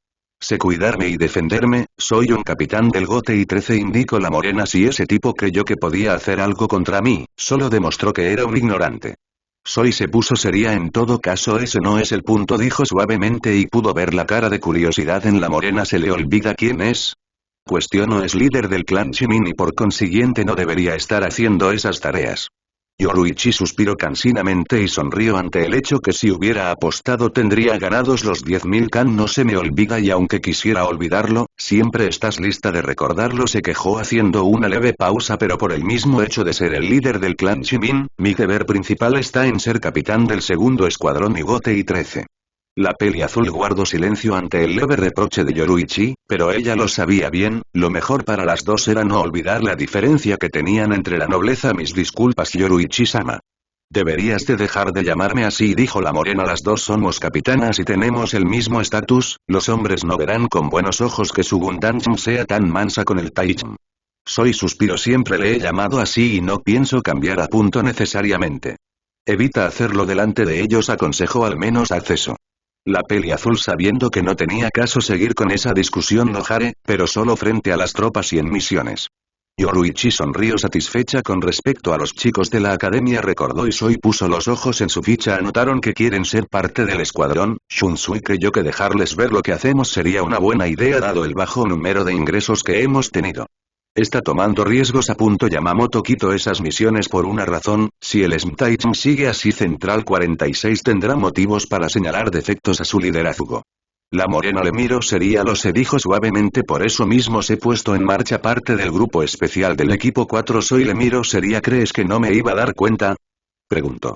Speaker 1: Sé cuidarme y defenderme, soy un capitán del GOTI 13, indicó la morena. Si ese tipo creyó que podía hacer algo contra mí, solo demostró que era un ignorante. Soy se puso seria. En todo caso ese no es el punto, dijo suavemente y pudo ver la cara de curiosidad en la morena. ¿Se le olvida quién es? Cuestionó, es líder del clan Shimin y por consiguiente no debería estar haciendo esas tareas. Yoruichi suspiró cansinamente y sonrió ante el hecho que si hubiera apostado tendría ganados los 10.000 kan. No se me olvida y aunque quisiera olvidarlo, siempre estás lista de recordarlo, se quejó haciendo una leve pausa. Pero por el mismo hecho de ser el líder del clan Shimin, mi deber principal está en ser capitán del segundo escuadrón y GOTI 13. La peli azul guardó silencio ante el leve reproche de Yoruichi, pero ella lo sabía bien, lo mejor para las dos era no olvidar la diferencia que tenían entre la nobleza. Mis disculpas, Yoruichi-sama. Deberías de dejar de llamarme así, dijo la morena. Las dos somos capitanas y tenemos el mismo estatus, los hombres no verán con buenos ojos que su Gundam sea tan mansa con el Taichin. Soy suspiro, siempre le he llamado así y no pienso cambiar a punto necesariamente. Evita hacerlo delante de ellos, aconsejó, al menos acceso. La peli azul, sabiendo que no tenía caso seguir con esa discusión, lo haré, pero solo frente a las tropas y en misiones. Yoruichi sonrió satisfecha con respecto a los chicos de la academia, recordó y Soy puso los ojos en su ficha. Anotaron que quieren ser parte del escuadrón. Shunsui creyó que dejarles ver lo que hacemos sería una buena idea dado el bajo número de ingresos que hemos tenido. Está tomando riesgos, apuntó Yamamoto. Quito esas misiones por una razón, si el Taichin sigue así Central 46 tendrá motivos para señalar defectos a su liderazgo. La morena le miró seria, lo se dijo suavemente, por eso mismo se he puesto en marcha parte del grupo especial del equipo 4. Soy le miró seria, ¿crees que no me iba a dar cuenta? Preguntó.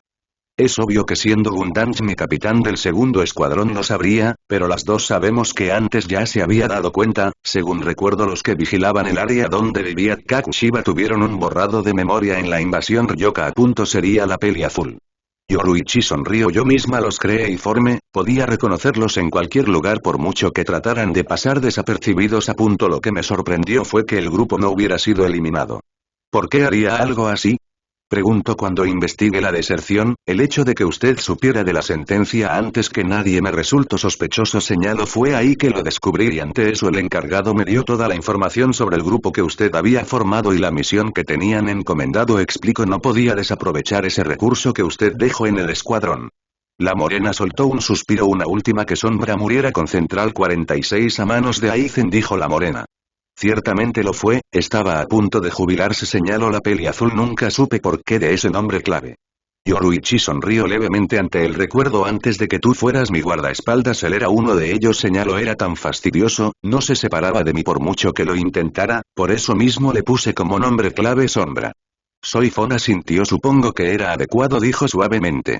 Speaker 1: Es obvio que siendo Gundam mi capitán del segundo escuadrón lo sabría, pero las dos sabemos que antes ya se había dado cuenta. Según recuerdo, los que vigilaban el área donde vivía Kakushiba tuvieron un borrado de memoria en la invasión Ryoka. Sería la peli azul. Yoruichi sonrió. Yo misma los creé y formé, podía reconocerlos en cualquier lugar por mucho que trataran de pasar desapercibidos. Lo que me sorprendió fue que el grupo no hubiera sido eliminado. ¿Por qué haría algo así? Pregunto cuando investigué la deserción, el hecho de que usted supiera de la sentencia antes que nadie me resultó sospechoso. Señalo, fue ahí que lo descubrí y ante eso el encargado me dio toda la información sobre el grupo que usted había formado y la misión que tenían encomendado. Explico, no podía desaprovechar ese recurso que usted dejó en el escuadrón. La morena soltó un suspiro. Una última que Sombra muriera con Central 46 a manos de Aizen, dijo la morena. Ciertamente lo fue, estaba a punto de jubilarse. Señaló la peli azul. Nunca supe por qué de ese nombre clave. Yoruichi sonrió levemente ante el recuerdo. Antes de que tú fueras mi guardaespaldas él era uno de ellos. Señaló, era tan fastidioso, no se separaba de mí por mucho que lo intentara, por eso mismo le puse como nombre clave Sombra. Soy Fon. Asintió. Supongo que era adecuado, dijo suavemente.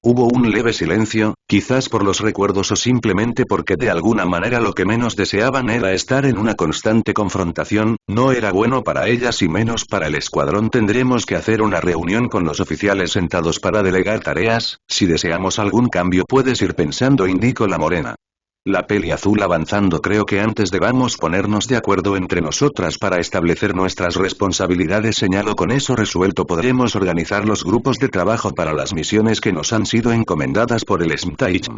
Speaker 1: Hubo un leve silencio, quizás por los recuerdos o simplemente porque de alguna manera lo que menos deseaban era estar en una constante confrontación. No era bueno para ellas y menos para el escuadrón. Tendremos que hacer una reunión con los oficiales sentados para delegar tareas. Si deseamos algún cambio puedes ir pensando, indicó la morena. La peli azul avanzando. Creo que antes debamos ponernos de acuerdo entre nosotras para establecer nuestras responsabilidades. Señalo, con eso resuelto podremos organizar los grupos de trabajo para las misiones que nos han sido encomendadas por el Smtaich.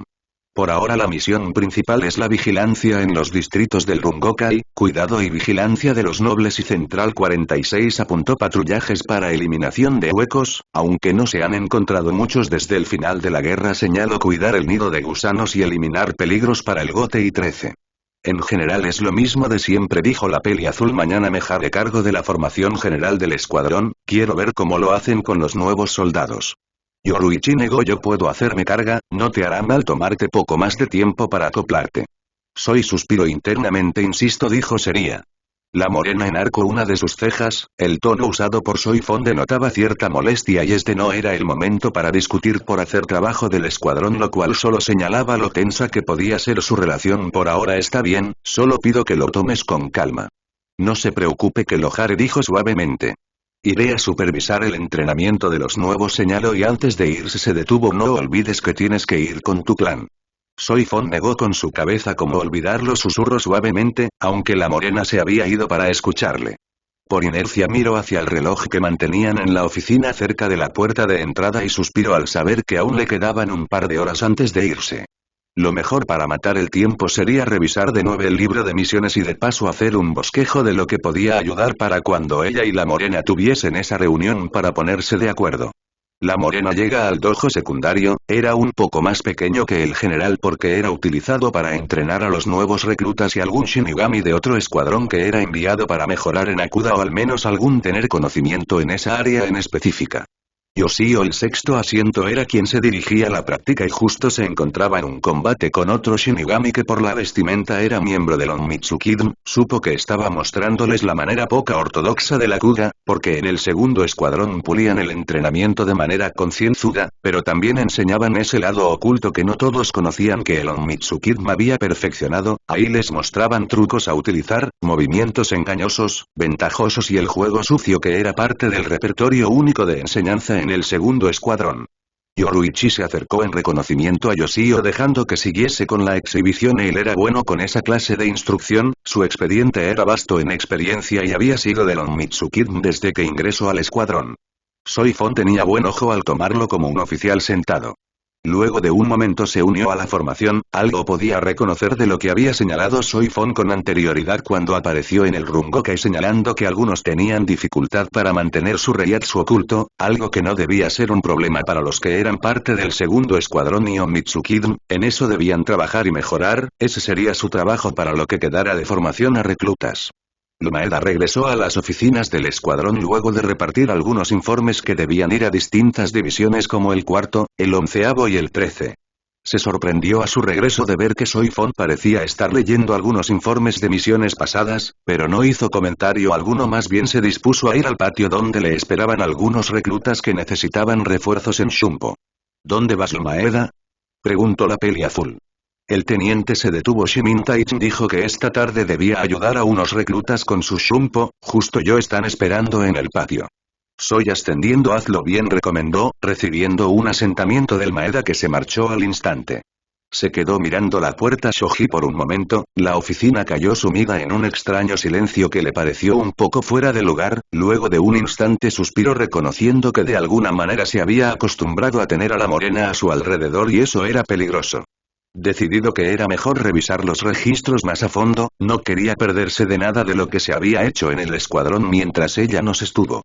Speaker 1: Por ahora la misión principal es la vigilancia en los distritos del Rungokai, cuidado y vigilancia de los nobles y Central 46 apuntó patrullajes para eliminación de huecos, aunque no se han encontrado muchos desde el final de la guerra. Señaló, cuidar el nido de gusanos y eliminar peligros para el Gote y 13. En general es lo mismo de siempre, dijo la peli azul. Mañana me haré cargo de la formación general del escuadrón, quiero ver cómo lo hacen con los nuevos soldados. Yoruichi negó. Yo puedo hacerme carga, no te hará mal tomarte poco más de tiempo para acoplarte. Soy suspiro internamente, insisto, dijo seria. La morena enarcó una de sus cejas, el tono usado por Soy Fon denotaba cierta molestia y este no era el momento para discutir por hacer trabajo del escuadrón, lo cual solo señalaba lo tensa que podía ser su relación. Por ahora está bien, solo pido que lo tomes con calma. No se preocupe que lo haré, dijo suavemente. Iré a supervisar el entrenamiento de los nuevos, señaló y antes de irse se detuvo. No olvides que tienes que ir con tu clan. Soy Fon negó con su cabeza. Como olvidarlo, susurró suavemente, aunque la morena se había ido para escucharle. Por inercia miró hacia el reloj que mantenían en la oficina cerca de la puerta de entrada y suspiró al saber que aún le quedaban un par de horas antes de irse. Lo mejor para matar el tiempo sería revisar de nuevo el libro de misiones y de paso hacer un bosquejo de lo que podía ayudar para cuando ella y la morena tuviesen esa reunión para ponerse de acuerdo. La morena llega al dojo secundario, era un poco más pequeño que el general porque era utilizado para entrenar a los nuevos reclutas y algún shinigami de otro escuadrón que era enviado para mejorar en Akuda o al menos algún tener conocimiento en esa área en específica. Yoshio, el sexto asiento, era quien se dirigía a la práctica y justo se encontraba en un combate con otro shinigami que por la vestimenta era miembro del Onmitsukidm. Supo que estaba mostrándoles la manera poca ortodoxa de la Kuga, porque en el segundo escuadrón pulían el entrenamiento de manera concienzuda, pero también enseñaban ese lado oculto que no todos conocían que el Onmitsukidm había perfeccionado. Ahí les mostraban trucos a utilizar, movimientos engañosos, ventajosos y el juego sucio que era parte del repertorio único de enseñanza en el segundo escuadrón. Yoruichi se acercó en reconocimiento a Yoshio dejando que siguiese con la exhibición. Él era bueno con esa clase de instrucción, su expediente era vasto en experiencia y había sido del Onmitsukidm desde que ingresó al escuadrón. Soy Fon tenía buen ojo al tomarlo como un oficial sentado. Luego de un momento se unió a la formación, algo podía reconocer de lo que había señalado Soy Fon con anterioridad cuando apareció en el Rungokai, señalando que algunos tenían dificultad para mantener su reiatsu oculto, algo que no debía ser un problema para los que eran parte del segundo escuadrón y Onmitsukidm. En eso debían trabajar y mejorar, ese sería su trabajo para lo que quedara de formación a reclutas. Maeda regresó a las oficinas del escuadrón luego de repartir algunos informes que debían ir a distintas divisiones como el cuarto, el 11º y el 13. Se sorprendió a su regreso de ver que Soy Fon parecía estar leyendo algunos informes de misiones pasadas, pero no hizo comentario alguno, más bien se dispuso a ir al patio donde le esperaban algunos reclutas que necesitaban refuerzos en Shumpo. ¿Dónde vas, Maeda?, preguntó la peli azul. El teniente se detuvo. Shimin Taich dijo que esta tarde debía ayudar a unos reclutas con su Shumpo, justo yo están esperando en el patio. Soy ascendiendo, hazlo bien, recomendó, recibiendo un asentamiento del Maeda que se marchó al instante. Se quedó mirando la puerta Shoji por un momento, la oficina cayó sumida en un extraño silencio que le pareció un poco fuera de lugar, luego de un instante suspiró reconociendo que de alguna manera se había acostumbrado a tener a la morena a su alrededor y eso era peligroso. Decidido que era mejor revisar los registros más a fondo, no quería perderse de nada de lo que se había hecho en el escuadrón mientras ella nos estuvo.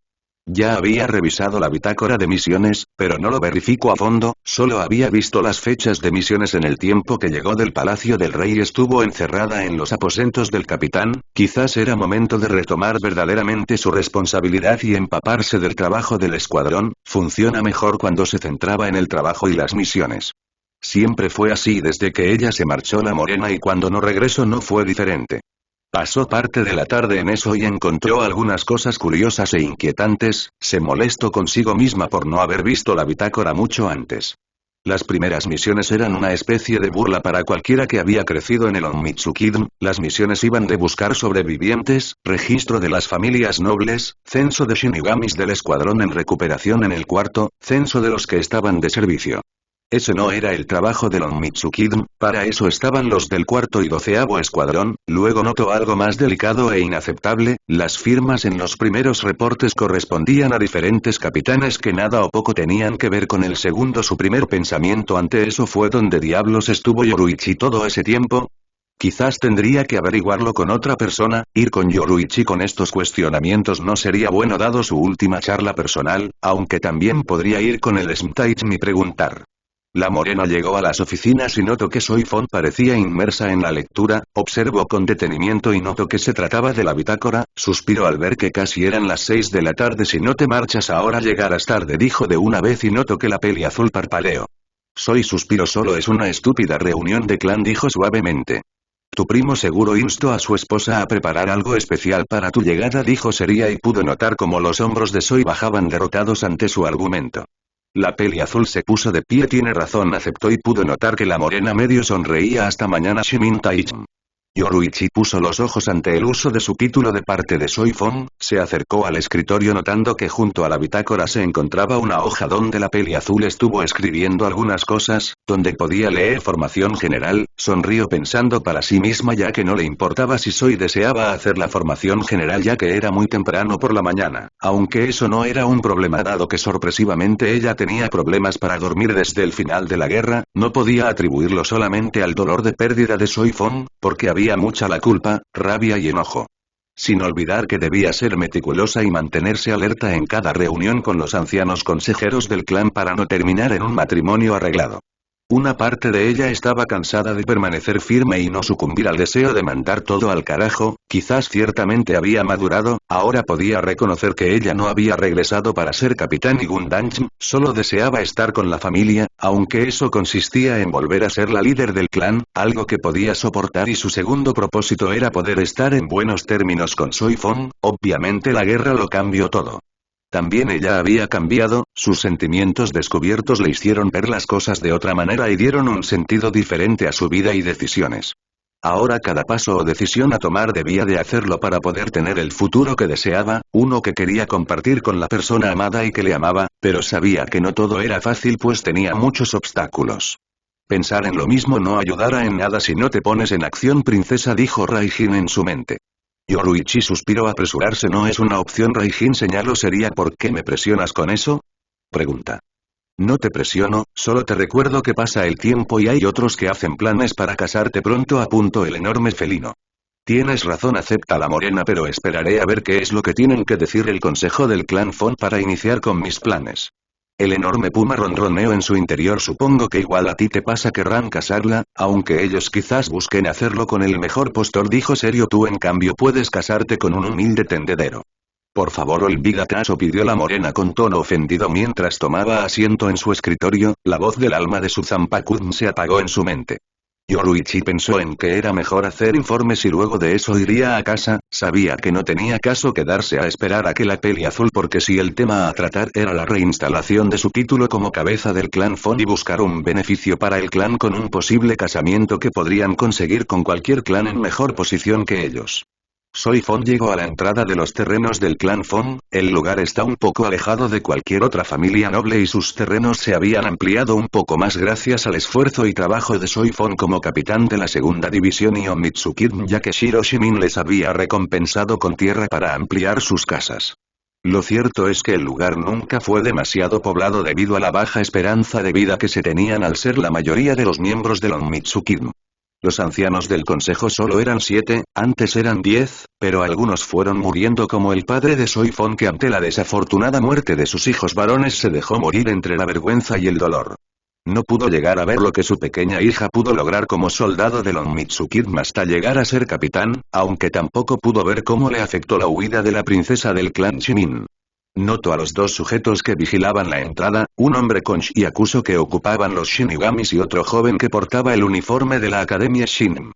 Speaker 1: Ya había revisado la bitácora de misiones, pero no lo verificó a fondo, solo había visto las fechas de misiones en el tiempo que llegó del Palacio del Rey y estuvo encerrada en los aposentos del capitán. Quizás era momento de retomar verdaderamente su responsabilidad y empaparse del trabajo del escuadrón. Funciona mejor cuando se centraba en el trabajo y las misiones. Siempre fue así desde que ella se marchó la morena y cuando no regresó no fue diferente. Pasó parte de la tarde en eso y encontró algunas cosas curiosas e inquietantes, se molestó consigo misma por no haber visto la bitácora mucho antes. Las primeras misiones eran una especie de burla para cualquiera que había crecido en el Onmitsukidon, las misiones iban de buscar sobrevivientes, registro de las familias nobles, censo de shinigamis del escuadrón en recuperación en el cuarto, censo de los que estaban de servicio. Ese no era el trabajo del Onmitsukidon, para eso estaban los del cuarto y 12º escuadrón. Luego notó algo más delicado e inaceptable, las firmas en los primeros reportes correspondían a diferentes capitanes que nada o poco tenían que ver con el segundo. Su primer pensamiento ante eso fue ¿dónde diablos estuvo Yoruichi todo ese tiempo? Quizás tendría que averiguarlo con otra persona, ir con Yoruichi con estos cuestionamientos no sería bueno dado su última charla personal, aunque también podría ir con el Smtaichmi y preguntar. La morena llegó a las oficinas y notó que Soifon parecía inmersa en la lectura, observó con detenimiento y notó que se trataba de la bitácora, suspiró al ver que casi eran las 6 de la tarde. Si no te marchas ahora llegarás tarde, dijo de una vez y notó que la peli azul parpadeó. Soy suspiró, solo es una estúpida reunión de clan, dijo suavemente. Tu primo seguro instó a su esposa a preparar algo especial para tu llegada, dijo seria y pudo notar cómo los hombros de Soi bajaban derrotados ante su argumento. La peli azul se puso de pie. Tiene razón, aceptó y pudo notar que la morena medio sonreía. Hasta mañana, Shimin Taichin. Yoruichi puso los ojos ante el uso de su título de parte de Soifon, se acercó al escritorio notando que junto a la bitácora se encontraba una hoja donde la peli azul estuvo escribiendo algunas cosas, donde podía leer formación general. Sonrió pensando para sí misma ya que no le importaba si Soi deseaba hacer la formación general ya que era muy temprano por la mañana, aunque eso no era un problema dado que sorpresivamente ella tenía problemas para dormir desde el final de la guerra. No podía atribuirlo solamente al dolor de pérdida de Soifon, porque había mucha la culpa, rabia y enojo. Sin olvidar que debía ser meticulosa y mantenerse alerta en cada reunión con los ancianos consejeros del clan para no terminar en un matrimonio arreglado. Una parte de ella estaba cansada de permanecer firme y no sucumbir al deseo de mandar todo al carajo. Quizás ciertamente había madurado, ahora podía reconocer que ella no había regresado para ser capitán y Gundanjin, solo deseaba estar con la familia, aunque eso consistía en volver a ser la líder del clan, algo que podía soportar, y su segundo propósito era poder estar en buenos términos con Soifon. Obviamente la guerra lo cambió todo. También ella había cambiado, sus sentimientos descubiertos le hicieron ver las cosas de otra manera y dieron un sentido diferente a su vida y decisiones. Ahora cada paso o decisión a tomar debía de hacerlo para poder tener el futuro que deseaba, uno que quería compartir con la persona amada y que le amaba, pero sabía que no todo era fácil pues tenía muchos obstáculos. Pensar en lo mismo no ayudará en nada si no te pones en acción, princesa, dijo Raijin en su mente. Yoruichi suspiró. Apresurarse no es una opción. Raijin señaló seria. ¿Por qué me presionas con eso? Pregunta. No te presiono, solo te recuerdo que pasa el tiempo y hay otros que hacen planes para casarte pronto, apuntó el enorme felino. Tienes razón, acepta la morena, pero esperaré a ver qué es lo que tienen que decir el consejo del clan Fon para iniciar con mis planes. El enorme puma ronroneó en su interior. Supongo que igual a ti te pasa, querrán casarla, aunque ellos quizás busquen hacerlo con el mejor postor, dijo serio. Tú en cambio puedes casarte con un humilde tendedero. Por favor, olvídate eso, pidió la morena con tono ofendido mientras tomaba asiento en su escritorio. La voz del alma de su Zanpakuun se apagó en su mente. Yoruichi pensó en que era mejor hacer informes y luego de eso iría a casa. Sabía que no tenía caso quedarse a esperar a que la peli azul, porque si el tema a tratar era la reinstalación de su título como cabeza del clan Fon y buscar un beneficio para el clan con un posible casamiento que podrían conseguir con cualquier clan en mejor posición que ellos. Soy Fon llegó a la entrada de los terrenos del clan Fon. El lugar está un poco alejado de cualquier otra familia noble y sus terrenos se habían ampliado un poco más gracias al esfuerzo y trabajo de Soy Fon como capitán de la segunda división y Omitsukid, ya que Shiro Shimin les había recompensado con tierra para ampliar sus casas. Lo cierto es que el lugar nunca fue demasiado poblado debido a la baja esperanza de vida que se tenían al ser la mayoría de los miembros del Omitsukid. Los ancianos del consejo solo eran 7, antes eran 10, pero algunos fueron muriendo como el padre de Soy Fon, que ante la desafortunada muerte de sus hijos varones se dejó morir entre la vergüenza y el dolor. No pudo llegar a ver lo que su pequeña hija pudo lograr como soldado del Onmitsukid hasta llegar a ser capitán, aunque tampoco pudo ver cómo le afectó la huida de la princesa del clan Shimin. Notó a los dos sujetos que vigilaban la entrada, un hombre con Shyakuso que ocupaban los Shinigamis y otro joven que portaba el uniforme de la Academia Shinin.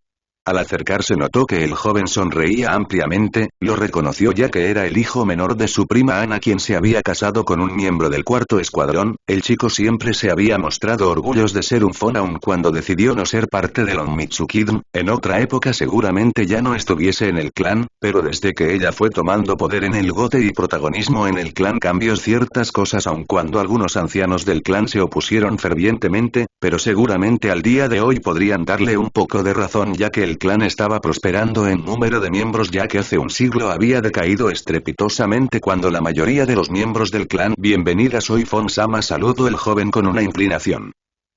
Speaker 1: Al acercarse notó que el joven sonreía ampliamente, lo reconoció ya que era el hijo menor de su prima Ana, quien se había casado con un miembro del cuarto escuadrón. El chico siempre se había mostrado orgulloso de ser un Fon aun cuando decidió no ser parte del Onmitsukid. En otra época seguramente ya no estuviese en el clan, pero desde que ella fue tomando poder en el Gote y protagonismo en el clan cambió ciertas cosas, aun cuando algunos ancianos del clan se opusieron fervientemente, pero seguramente al día de hoy podrían darle un poco de razón, ya que el clan estaba prosperando en número de miembros, ya que hace un siglo había decaído estrepitosamente cuando la mayoría de los miembros del clan. Bienvenida, soy Fon-sama, saludó el joven con una inclinación.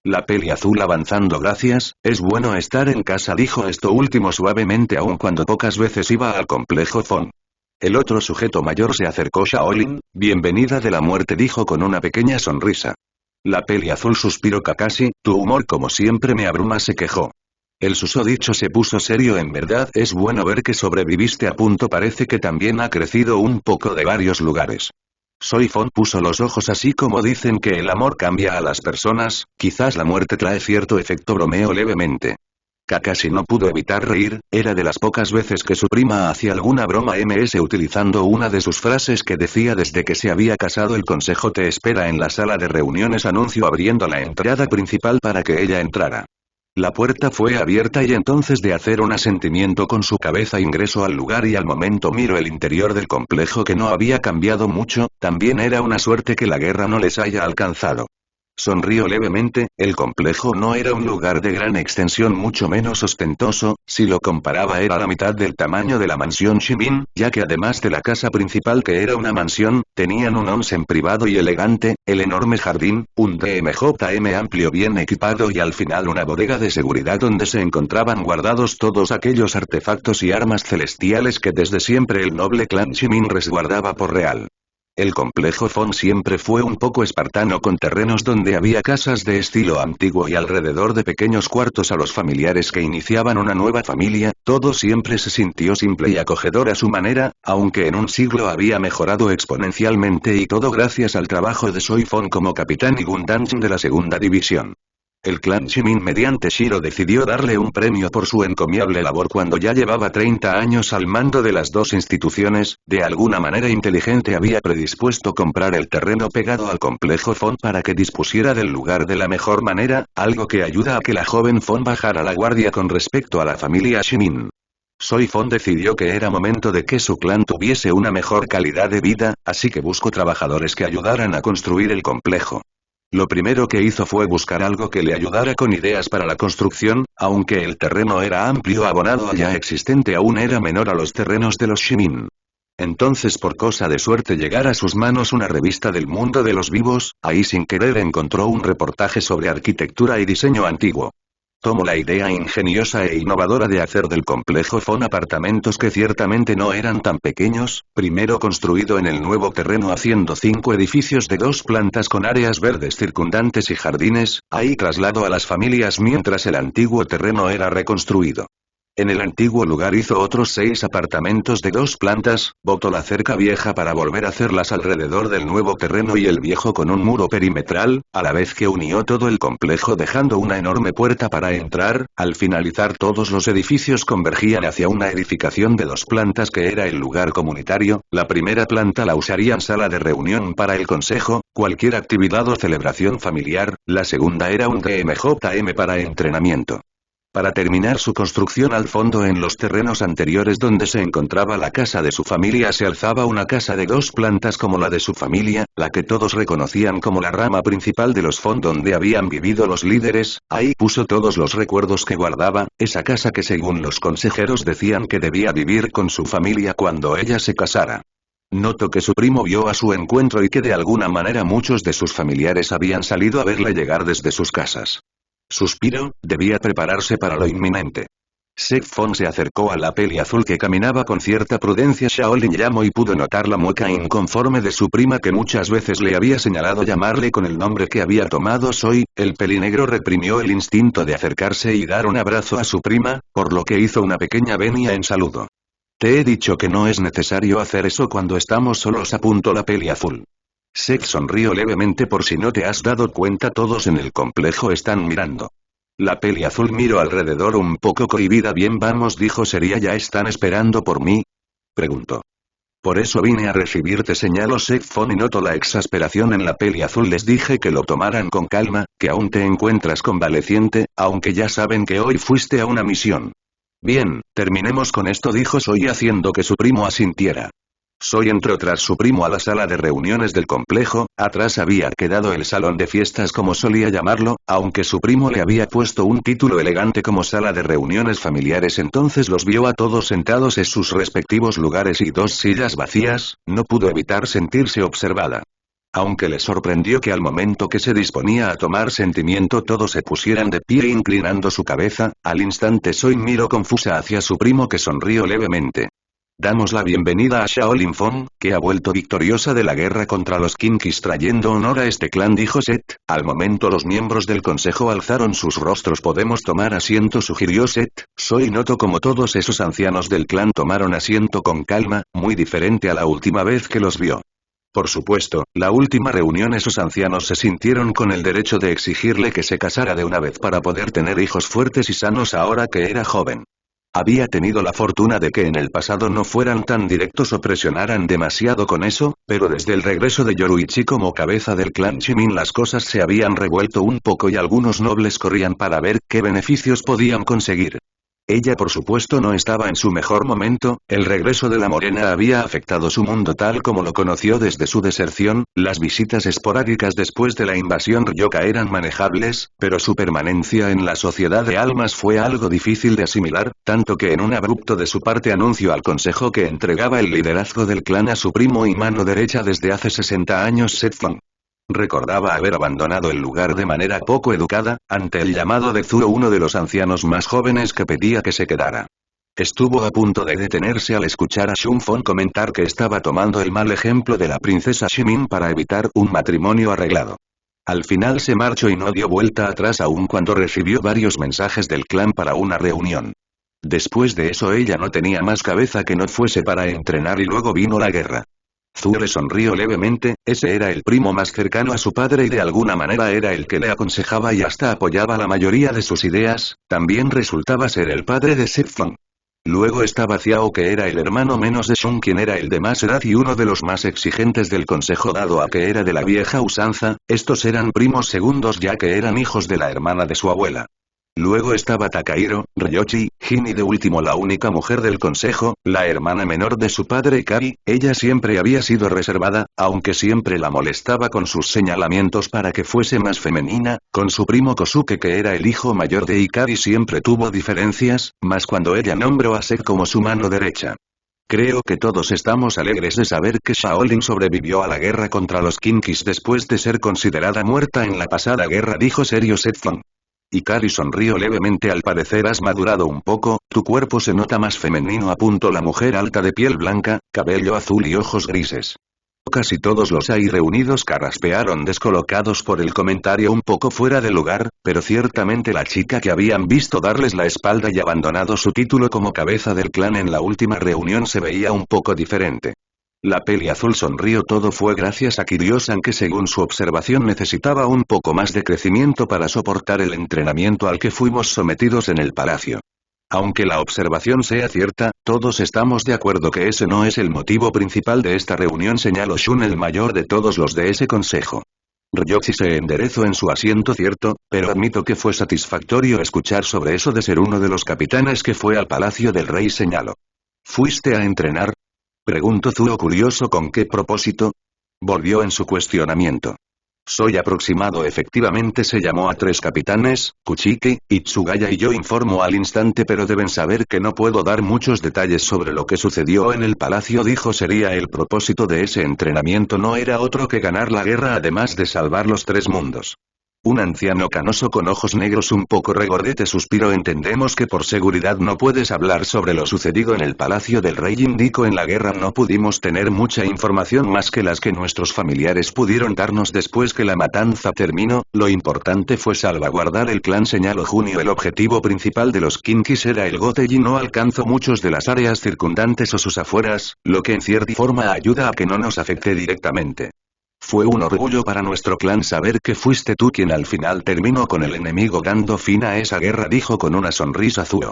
Speaker 1: La peli azul avanzando, gracias, es bueno estar en casa, dijo esto último suavemente aun cuando pocas veces iba al complejo Fon. El otro sujeto mayor se acercó. Shaolin, bienvenida de la muerte, dijo con una pequeña sonrisa. La peli azul suspiró. Kakashi, tu humor como siempre me abruma, se quejó. El susodicho se puso serio. En verdad es bueno ver que sobreviviste a punto, parece que también ha crecido un poco de varios lugares. Soy Fon puso los ojos así como dicen que el amor cambia a las personas, quizás la muerte trae cierto efecto, bromeó levemente. Kakashi no pudo evitar reír, era de las pocas veces que su prima hacía alguna broma utilizando una de sus frases que decía desde que se había casado. El consejo te espera en la sala de reuniones, anunció abriendo la entrada principal para que ella entrara. La puerta fue abierta y entonces, de hacer un asentimiento con su cabeza, ingresó al lugar y al momento miró el interior del complejo, que no había cambiado mucho. También era una suerte que la guerra no les haya alcanzado. Sonrió levemente. El complejo no era un lugar de gran extensión, mucho menos ostentoso, si lo comparaba era la mitad del tamaño de la mansión Shimin, ya que además de la casa principal que era una mansión, tenían un onsen privado y elegante, el enorme jardín, un DMJM amplio bien equipado y al final una bodega de seguridad donde se encontraban guardados todos aquellos artefactos y armas celestiales que desde siempre el noble clan Shimin resguardaba por real. El complejo Fon siempre fue un poco espartano, con terrenos donde había casas de estilo antiguo y alrededor de pequeños cuartos a los familiares que iniciaban una nueva familia. Todo siempre se sintió simple y acogedor a su manera, aunque en un siglo había mejorado exponencialmente, y todo gracias al trabajo de Soy Fon como capitán y Gundanshin de la segunda división. El clan Shimin mediante Shiro decidió darle un premio por su encomiable labor cuando ya llevaba 30 años al mando de las dos instituciones. De alguna manera inteligente había predispuesto comprar el terreno pegado al complejo Fon para que dispusiera del lugar de la mejor manera, algo que ayuda a que la joven Fon bajara la guardia con respecto a la familia Shimin. Soy Fon decidió que era momento de que su clan tuviese una mejor calidad de vida, así que buscó trabajadores que ayudaran a construir el complejo. Lo primero que hizo fue buscar algo que le ayudara con ideas para la construcción. Aunque el terreno era amplio, abonado al ya existente aún era menor a los terrenos de los Shimin. Entonces, por cosa de suerte, llegara a sus manos una revista del mundo de los vivos. Ahí sin querer encontró un reportaje sobre arquitectura y diseño antiguo. Tomó la idea ingeniosa e innovadora de hacer del complejo Fon apartamentos que ciertamente no eran tan pequeños, primero construido en el nuevo terreno haciendo 5 edificios de 2 plantas con áreas verdes circundantes y jardines, ahí trasladó a las familias mientras el antiguo terreno era reconstruido. En el antiguo lugar hizo otros 6 apartamentos de 2 plantas, botó la cerca vieja para volver a hacerlas alrededor del nuevo terreno y el viejo con un muro perimetral, a la vez que unió todo el complejo dejando una enorme puerta para entrar. Al finalizar, todos los edificios convergían hacia una edificación de 2 plantas que era el lugar comunitario. La primera planta la usarían sala de reunión para el consejo, cualquier actividad o celebración familiar. La segunda era un DMJM para entrenamiento. Para terminar su construcción al fondo en los terrenos anteriores donde se encontraba la casa de su familia se alzaba una casa de 2 plantas como la de su familia, la que todos reconocían como la rama principal de los Fon donde habían vivido los líderes, ahí puso todos los recuerdos que guardaba, esa casa que según los consejeros decían que debía vivir con su familia cuando ella se casara. Notó que su primo vio a su encuentro y que de alguna manera muchos de sus familiares habían salido a verla llegar desde sus casas. Suspiró, debía prepararse para lo inminente. Sek Fon se acercó a la peli azul que caminaba con cierta prudencia. Shaolin llamó y pudo notar la mueca inconforme de su prima que muchas veces le había señalado llamarle con el nombre que había tomado. El pelinegro reprimió el instinto de acercarse y dar un abrazo a su prima, por lo que hizo una pequeña venia en saludo. Te he dicho que no es necesario hacer eso cuando estamos solos, apuntó la peli azul. Sek sonrió levemente. Por si no te has dado cuenta, todos en el complejo están mirando. La peli azul miró alrededor un poco cohibida. Bien, vamos, dijo Seria. ¿Ya están esperando por mí?, preguntó. Por eso vine a recibirte, señaló Sek Fon y notó la exasperación en la peli azul. Les dije que lo tomaran con calma, que aún te encuentras convaleciente, aunque ya saben que hoy fuiste a una misión. Bien, terminemos con esto, dijo Soy haciendo que su primo asintiera. Soy entró tras su primo a la sala de reuniones del complejo. Atrás había quedado el salón de fiestas como solía llamarlo, aunque su primo le había puesto un título elegante como sala de reuniones familiares. Entonces los vio a todos sentados en sus respectivos lugares y 2 sillas vacías, no pudo evitar sentirse observada. Aunque le sorprendió que al momento que se disponía a tomar sentimiento todos se pusieran de pie inclinando su cabeza, al instante Soy miró confusa hacia su primo que sonrió levemente. Damos la bienvenida a Shaolin Fon, que ha vuelto victoriosa de la guerra contra los Kinkis trayendo honor a este clan, dijo Set. Al momento los miembros del consejo alzaron sus rostros. Podemos tomar asiento, sugirió Set. Soy notó como todos esos ancianos del clan tomaron asiento con calma, muy diferente a la última vez que los vio. Por supuesto, la última reunión esos ancianos se sintieron con el derecho de exigirle que se casara de una vez para poder tener hijos fuertes y sanos ahora que era joven. Había tenido la fortuna de que en el pasado no fueran tan directos o presionaran demasiado con eso, pero desde el regreso de Yoruichi como cabeza del clan Shimin las cosas se habían revuelto un poco y algunos nobles corrían para ver qué beneficios podían conseguir. Ella por supuesto no estaba en su mejor momento, el regreso de la morena había afectado su mundo tal como lo conoció desde su deserción, las visitas esporádicas después de la invasión Ryoka eran manejables, pero su permanencia en la sociedad de almas fue algo difícil de asimilar, tanto que en un abrupto de su parte anunció al consejo que entregaba el liderazgo del clan a su primo y mano derecha desde hace 60 años Set Fon. Recordaba haber abandonado el lugar de manera poco educada, ante el llamado de Zuo, uno de los ancianos más jóvenes que pedía que se quedara. Estuvo a punto de detenerse al escuchar a Shun Fon comentar que estaba tomando el mal ejemplo de la princesa Shimin para evitar un matrimonio arreglado. Al final se marchó y no dio vuelta atrás aun cuando recibió varios mensajes del clan para una reunión. Después de eso ella no tenía más cabeza que no fuese para entrenar y luego vino la guerra. Zuo le sonrió levemente, ese era el primo más cercano a su padre y de alguna manera era el que le aconsejaba y hasta apoyaba la mayoría de sus ideas, también resultaba ser el padre de Set Fon. Luego estaba Xiao que era el hermano menos de Shun quien era el de más edad y uno de los más exigentes del consejo dado a que era de la vieja usanza, estos eran primos segundos ya que eran hijos de la hermana de su abuela. Luego estaba Takahiro, Ryochi, Jin y de último la única mujer del consejo, la hermana menor de su padre Kari. Ella siempre había sido reservada, aunque siempre la molestaba con sus señalamientos para que fuese más femenina, con su primo Kosuke que era el hijo mayor de Ikari siempre tuvo diferencias, más cuando ella nombró a Sek como su mano derecha. Creo que todos estamos alegres de saber que Shaolin sobrevivió a la guerra contra los Kinkis después de ser considerada muerta en la pasada guerra, dijo serio Set Fon. Ikari sonrió levemente. Al parecer has madurado un poco, tu cuerpo se nota más femenino, apuntó la mujer alta de piel blanca, cabello azul y ojos grises. Casi todos los ahí reunidos carraspearon descolocados por el comentario un poco fuera de lugar, pero ciertamente la chica que habían visto darles la espalda y abandonado su título como cabeza del clan en la última reunión se veía un poco diferente. La peli azul sonrió. Todo fue gracias a Kiryu-san que según su observación necesitaba un poco más de crecimiento para soportar el entrenamiento al que fuimos sometidos en el palacio. Aunque la observación sea cierta, todos estamos de acuerdo que ese no es el motivo principal de esta reunión, señaló Shun, el mayor de todos los de ese consejo. Ryoshi se enderezó en su asiento cierto, pero admito que fue satisfactorio escuchar sobre eso de ser uno de los capitanes que fue al palacio del rey señaló. ¿Fuiste a entrenar? Preguntó Zuo curioso con qué propósito. Volvió en su cuestionamiento. Soy aproximado efectivamente se llamó a 3 capitanes, Kuchiki, Itsugaya y yo informo al instante pero deben saber que no puedo dar muchos detalles sobre lo que sucedió en el palacio dijo sería el propósito de ese entrenamiento no era otro que ganar la guerra además de salvar los 3 mundos. Un anciano canoso con ojos negros un poco regordete suspiró entendemos que por seguridad no puedes hablar sobre lo sucedido en el palacio del rey indicó en la guerra no pudimos tener mucha información más que las que nuestros familiares pudieron darnos después que la matanza terminó, lo importante fue salvaguardar el clan señaló Junio el objetivo principal de los Kinkis era el Gote y no alcanzó muchos de las áreas circundantes o sus afueras, lo que en cierta forma ayuda a que no nos afecte directamente. Fue un orgullo para nuestro clan saber que fuiste tú quien al final terminó con el enemigo dando fin a esa guerra dijo con una sonrisa Zuo.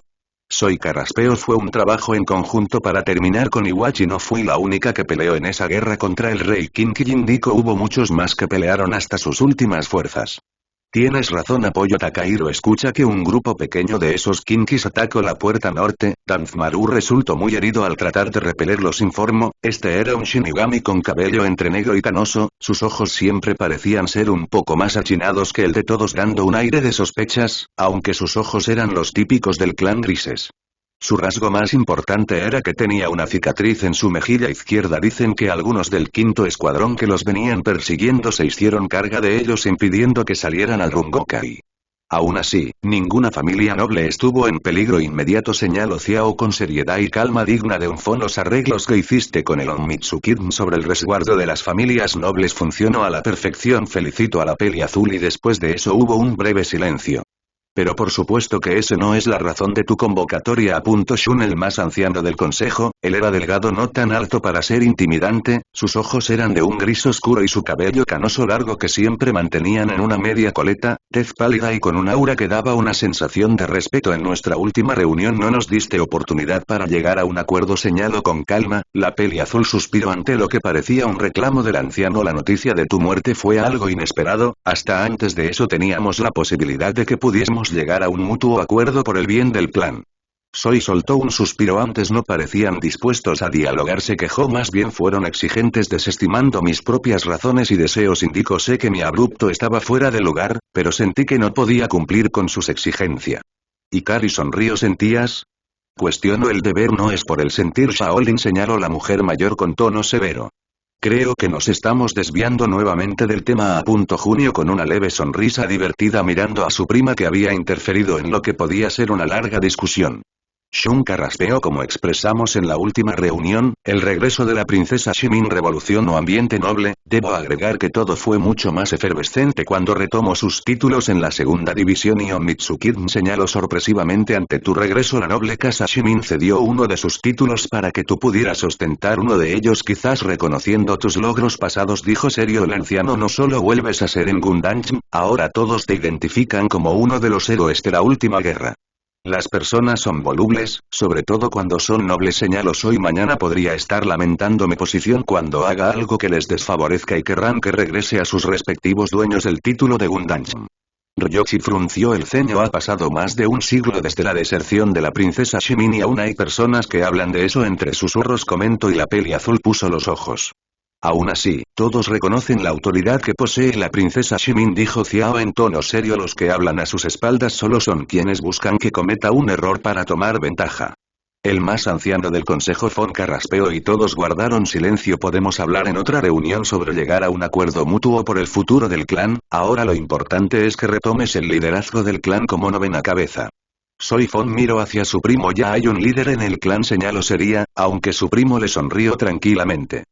Speaker 1: Soy Carraspeo fue un trabajo en conjunto para terminar con Iwachi no fui la única que peleó en esa guerra contra el rey Kinki indico hubo muchos más que pelearon hasta sus últimas fuerzas. Tienes razón apoyo Takahiro escucha que un grupo pequeño de esos Kinkis atacó la puerta norte, Danzmaru resultó muy herido al tratar de repelerlos informó, este era un Shinigami con cabello entre negro y canoso, sus ojos siempre parecían ser un poco más achinados que el de todos dando un aire de sospechas, aunque sus ojos eran los típicos del clan grises. Su rasgo más importante era que tenía una cicatriz en su mejilla izquierda dicen que algunos del 5.º escuadrón que los venían persiguiendo se hicieron carga de ellos impidiendo que salieran al Rungokai. Aún así, ninguna familia noble estuvo en peligro inmediato señaló Xiao con seriedad y calma digna de un fon los arreglos que hiciste con el Onmitsukin sobre el resguardo de las familias nobles funcionó a la perfección felicito a la peli azul y después de eso hubo un breve silencio. Pero por supuesto que ese no es la razón de tu convocatoria. Shun el más anciano del consejo, él era delgado no tan alto para ser intimidante, sus ojos eran de un gris oscuro y su cabello canoso largo que siempre mantenían en una media coleta, tez pálida y con un aura que daba una sensación de respeto en nuestra última reunión no nos diste oportunidad para llegar a un acuerdo señaló con calma, la peli azul suspiró ante lo que parecía un reclamo del anciano la noticia de tu muerte fue algo inesperado, hasta antes de eso teníamos la posibilidad de que pudiésemos llegar a un mutuo acuerdo por el bien del clan. Soy soltó un suspiro antes no parecían dispuestos a dialogar se quejó más bien fueron exigentes desestimando mis propias razones y deseos indicó sé que mi abrupto estaba fuera de lugar, pero sentí que no podía cumplir con sus exigencias. Ikari sonrió ¿sentías? Cuestiono el deber no es por el sentir Shaolin señaló la mujer mayor con tono severo. Creo que nos estamos desviando nuevamente del tema. Junio con una leve sonrisa divertida mirando a su prima que había interferido en lo que podía ser una larga discusión. Shun carraspeó como expresamos en la última reunión, el regreso de la princesa Shimin revolucionó ambiente noble, debo agregar que todo fue mucho más efervescente cuando retomó sus títulos en la segunda división y Onmitsukin señaló sorpresivamente ante tu regreso la noble casa Shimin cedió uno de sus títulos para que tú pudieras ostentar uno de ellos quizás reconociendo tus logros pasados dijo serio el anciano no solo vuelves a ser en Gundam, ahora todos te identifican como uno de los héroes de la última guerra. Las personas son volubles, sobre todo cuando son nobles señalos hoy mañana podría estar lamentando mi posición cuando haga algo que les desfavorezca y querrán que regrese a sus respectivos dueños del título de Gundam. Ryoshi frunció el ceño ha pasado más de un siglo desde la deserción de la princesa Shimin y aún hay personas que hablan de eso entre susurros comentó y la peli azul puso los ojos. Aún así, todos reconocen la autoridad que posee la princesa Shimin dijo Xiao en tono serio los que hablan a sus espaldas solo son quienes buscan que cometa un error para tomar ventaja. El más anciano del consejo Fon carraspeó y todos guardaron silencio podemos hablar en otra reunión sobre llegar a un acuerdo mutuo por el futuro del clan, ahora lo importante es que retomes el liderazgo del clan como novena cabeza. Soy Fon miró hacia su primo ya hay un líder en el clan señaló sería, aunque su primo le sonrió tranquilamente.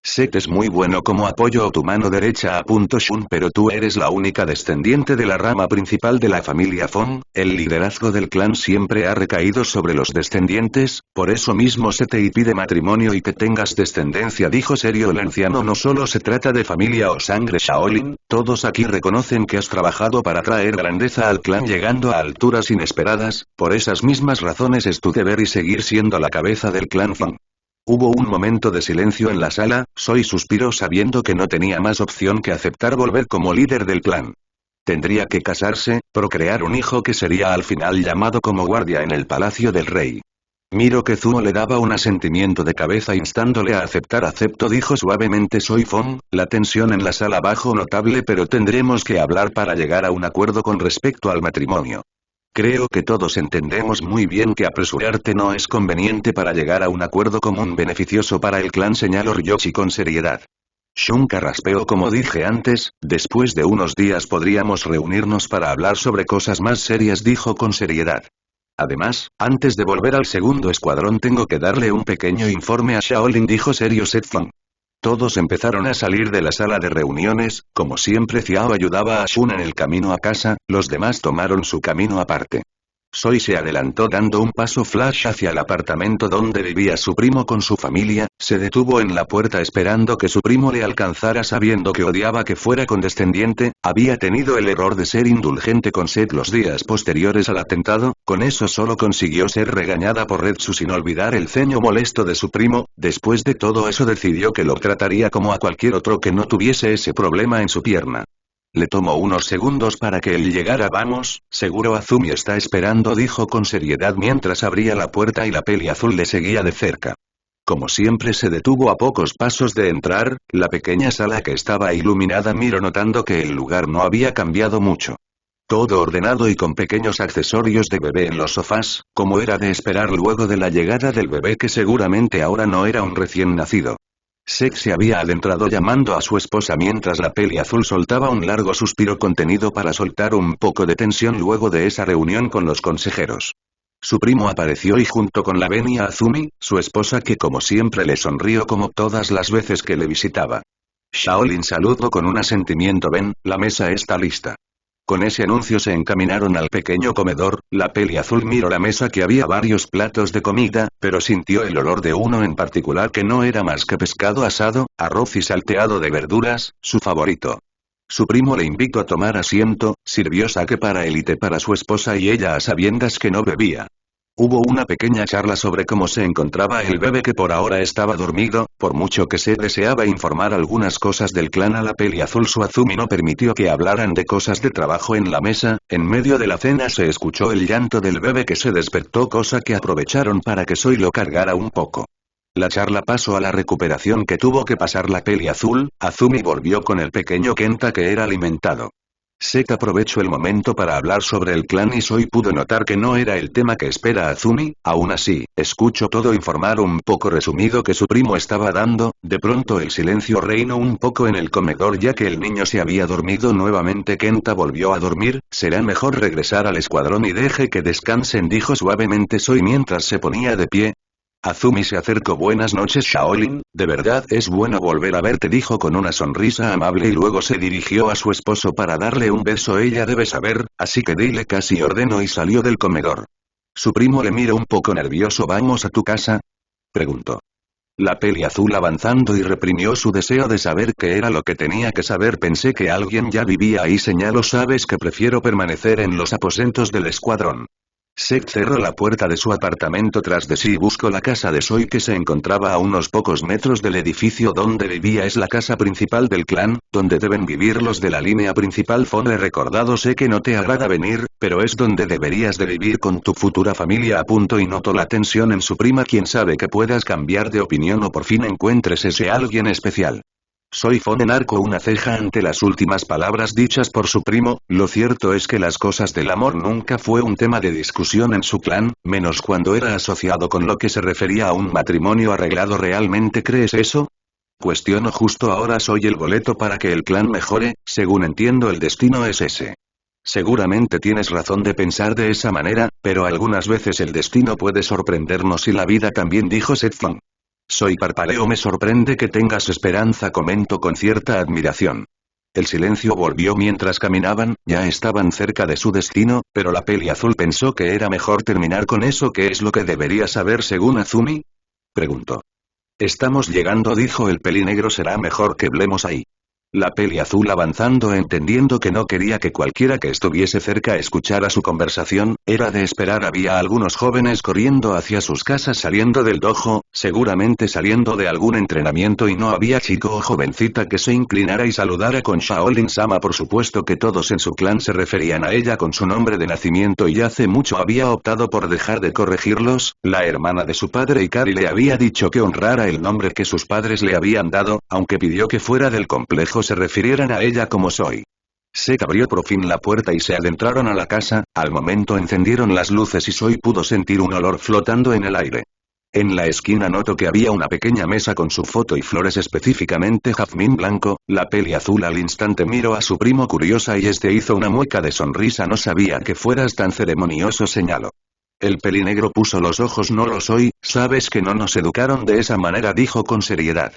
Speaker 1: Set es muy bueno como apoyo a tu mano derecha Shun pero tú eres la única descendiente de la rama principal de la familia Fon, el liderazgo del clan siempre ha recaído sobre los descendientes, por eso mismo se te pide matrimonio y que tengas descendencia dijo serio el anciano no solo se trata de familia o sangre Shaolin, todos aquí reconocen que has trabajado para traer grandeza al clan llegando a alturas inesperadas, por esas mismas razones es tu deber y seguir siendo la cabeza del clan Fon. Hubo un momento de silencio en la sala, Soy suspiró sabiendo que no tenía más opción que aceptar volver como líder del clan. Tendría que casarse, procrear un hijo que sería al final llamado como guardia en el palacio del rey. Miro que Zuo le daba un asentimiento de cabeza instándole a aceptar. Acepto, dijo suavemente Soy Fong. La tensión en la sala bajó notable, pero tendremos que hablar para llegar a un acuerdo con respecto al matrimonio. Creo que todos entendemos muy bien que apresurarte no es conveniente para llegar a un acuerdo común beneficioso para el clan, señaló Ryoshi con seriedad. Shun carraspeó. Como dije antes, después de unos días podríamos reunirnos para hablar sobre cosas más serias, dijo con seriedad. Además, antes de volver al segundo escuadrón tengo que darle un pequeño informe a Shaolin, dijo serio Setfang. Todos empezaron a salir de la sala de reuniones, como siempre Xiao ayudaba a Shun en el camino a casa, los demás tomaron su camino aparte. Soy se adelantó dando un paso flash hacia el apartamento donde vivía su primo con su familia, se detuvo en la puerta esperando que su primo le alcanzara sabiendo que odiaba que fuera condescendiente, había tenido el error de ser indulgente con Seth los días posteriores al atentado, con eso solo consiguió ser regañada por Retsu sin olvidar el ceño molesto de su primo, después de todo eso decidió que lo trataría como a cualquier otro que no tuviese ese problema en su pierna. Le tomó unos segundos para que él llegara. Vamos, seguro Azumi está esperando, dijo con seriedad mientras abría la puerta y la peli azul le seguía de cerca. Como siempre se detuvo a pocos pasos de entrar, la pequeña sala que estaba iluminada miró notando que el lugar no había cambiado mucho. Todo ordenado y con pequeños accesorios de bebé en los sofás, como era de esperar luego de la llegada del bebé que seguramente ahora no era un recién nacido. Sek se había adentrado llamando a su esposa mientras la peli azul soltaba un largo suspiro contenido para soltar un poco de tensión luego de esa reunión con los consejeros. Su primo apareció y junto con la venia Azumi, su esposa que como siempre le sonrió como todas las veces que le visitaba. Shaolin saludó con un asentimiento. Ven, la mesa está lista. Con ese anuncio se encaminaron al pequeño comedor, la peli azul miró la mesa que había varios platos de comida, pero sintió el olor de uno en particular que no era más que pescado asado, arroz y salteado de verduras, su favorito. Su primo le invitó a tomar asiento, sirvió sake para él y té para su esposa y ella a sabiendas que no bebía. Hubo una pequeña charla sobre cómo se encontraba el bebé que por ahora estaba dormido, por mucho que se deseaba informar algunas cosas del clan a la peli azul su Azumi no permitió que hablaran de cosas de trabajo en la mesa, en medio de la cena se escuchó el llanto del bebé que se despertó cosa que aprovecharon para que Soy lo cargara un poco. La charla pasó a la recuperación que tuvo que pasar la peli azul, Azumi volvió con el pequeño Kenta que era alimentado. Seth aprovechó el momento para hablar sobre el clan y Soy pudo notar que no era el tema que espera Azumi, aún así, escuchó todo informar un poco resumido que su primo estaba dando, de pronto el silencio reinó un poco en el comedor ya que el niño se había dormido nuevamente. Kenta volvió a dormir, será mejor regresar al escuadrón y deje que descansen, dijo suavemente Soy mientras se ponía de pie. Azumi se acercó. Buenas noches Shaolin, de verdad es bueno volver a verte, dijo con una sonrisa amable y luego se dirigió a su esposo para darle un beso. Ella debe saber, así que dile casi ordenó y salió del comedor. Su primo le miró un poco nervioso. ¿Vamos a tu casa?, preguntó. La peli azul avanzando y reprimió su deseo de saber qué era lo que tenía que saber. Pensé que alguien ya vivía ahí, señaló. Sabes que prefiero permanecer en los aposentos del escuadrón. Seth cerró la puerta de su apartamento tras de sí y buscó la casa de Soy que se encontraba a unos pocos metros del edificio donde vivía. Es la casa principal del clan, donde deben vivir los de la línea principal. Fue recordado. Sé que no te agrada venir, pero es donde deberías de vivir con tu futura familia. A punto y notó la tensión en su prima. Quién sabe que puedas cambiar de opinión o por fin encuentres ese alguien especial. Soy Fon enarcó una ceja ante las últimas palabras dichas por su primo. Lo cierto es que las cosas del amor nunca fue un tema de discusión en su clan, menos cuando era asociado con lo que se refería a un matrimonio arreglado. ¿Realmente crees eso? Cuestiono. Justo ahora soy el boleto para que el clan mejore, según entiendo el destino es ese. Seguramente tienes razón de pensar de esa manera, pero algunas veces el destino puede sorprendernos y la vida también, dijo Setfang. Soy parpadeo. Me sorprende que tengas esperanza, comentó con cierta admiración. El silencio volvió mientras caminaban, ya estaban cerca de su destino, pero la peli azul pensó que era mejor terminar con eso. ¿Qué es lo que debería saber según Azumi?, preguntó. Estamos llegando, dijo el pelinegro. Será mejor que hablemos ahí. La peli azul avanzando entendiendo que no quería que cualquiera que estuviese cerca escuchara su conversación, era de esperar había algunos jóvenes corriendo hacia sus casas saliendo del dojo, seguramente saliendo de algún entrenamiento y no había chico o jovencita que se inclinara y saludara con Shaolin-sama por supuesto que todos en su clan se referían a ella con su nombre de nacimiento y hace mucho había optado por dejar de corregirlos, la hermana de su padre Ikari le había dicho que honrara el nombre que sus padres le habían dado, aunque pidió que fuera del complejo se refirieran a ella como Soy. Seth abrió por fin la puerta y se adentraron a la casa, al momento encendieron las luces y Soy pudo sentir un olor flotando en el aire. En la esquina notó que había una pequeña mesa con su foto y flores específicamente jazmín blanco, la peli azul al instante miró a su primo curiosa y este hizo una mueca de sonrisa no sabía que fueras tan ceremonioso señaló. El pelinegro puso los ojos no lo soy, sabes que no nos educaron de esa manera dijo con seriedad.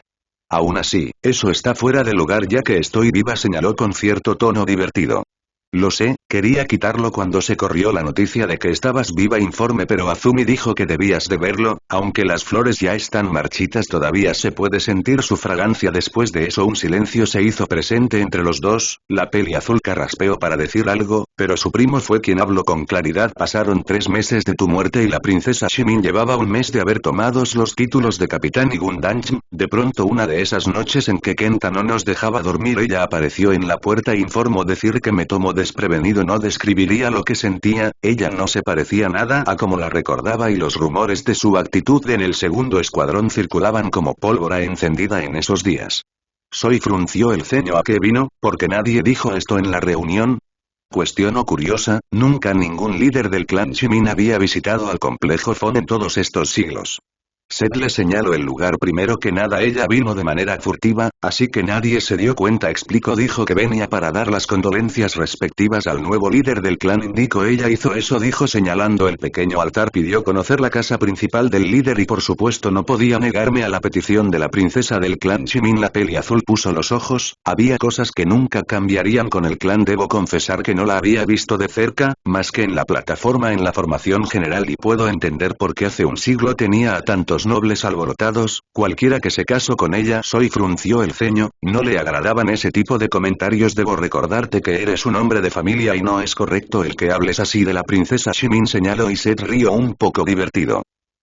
Speaker 1: Aún así, eso está fuera de lugar ya que estoy viva señaló con cierto tono divertido. Lo sé, quería quitarlo cuando se corrió la noticia de que estabas viva informe pero Azumi dijo que debías de verlo, aunque las flores ya están marchitas todavía se puede sentir su fragancia después de eso un silencio se hizo presente entre los dos, la peli azul carraspeó para decir algo, pero su primo fue quien habló con claridad pasaron 3 meses de tu muerte y la princesa Shimin llevaba un mes de haber tomado los títulos de capitán y Gundanjin, de pronto una de esas noches en que Kenta no nos dejaba dormir ella apareció en la puerta e informó decir que me tomó desprevenido no describiría lo que sentía, ella no se parecía nada a como la recordaba y los rumores de su actitud en el segundo escuadrón circulaban como pólvora encendida en esos días. Soy frunció el ceño a qué vino, porque nadie dijo esto en la reunión. Cuestionó curiosa, nunca ningún líder del clan Shimin había visitado al complejo Fon en todos estos siglos. Seth le señaló el lugar primero que nada ella vino de manera furtiva, así que nadie se dio cuenta explicó dijo que venía para dar las condolencias respectivas al nuevo líder del clan indicó ella hizo eso dijo señalando el pequeño altar pidió conocer la casa principal del líder y por supuesto no podía negarme a la petición de la princesa del clan Shimin la peli azul puso los ojos, había cosas que nunca cambiarían con el clan debo confesar que no la había visto de cerca, más que en la plataforma en la formación general y puedo entender por qué hace un siglo tenía a tantos nobles alborotados, cualquiera que se casó con ella Soy frunció el ceño, no le agradaban ese tipo de comentarios debo recordarte que eres un hombre de familia y no es correcto el que hables así de la princesa Shimin señaló y Seth rió un poco divertido.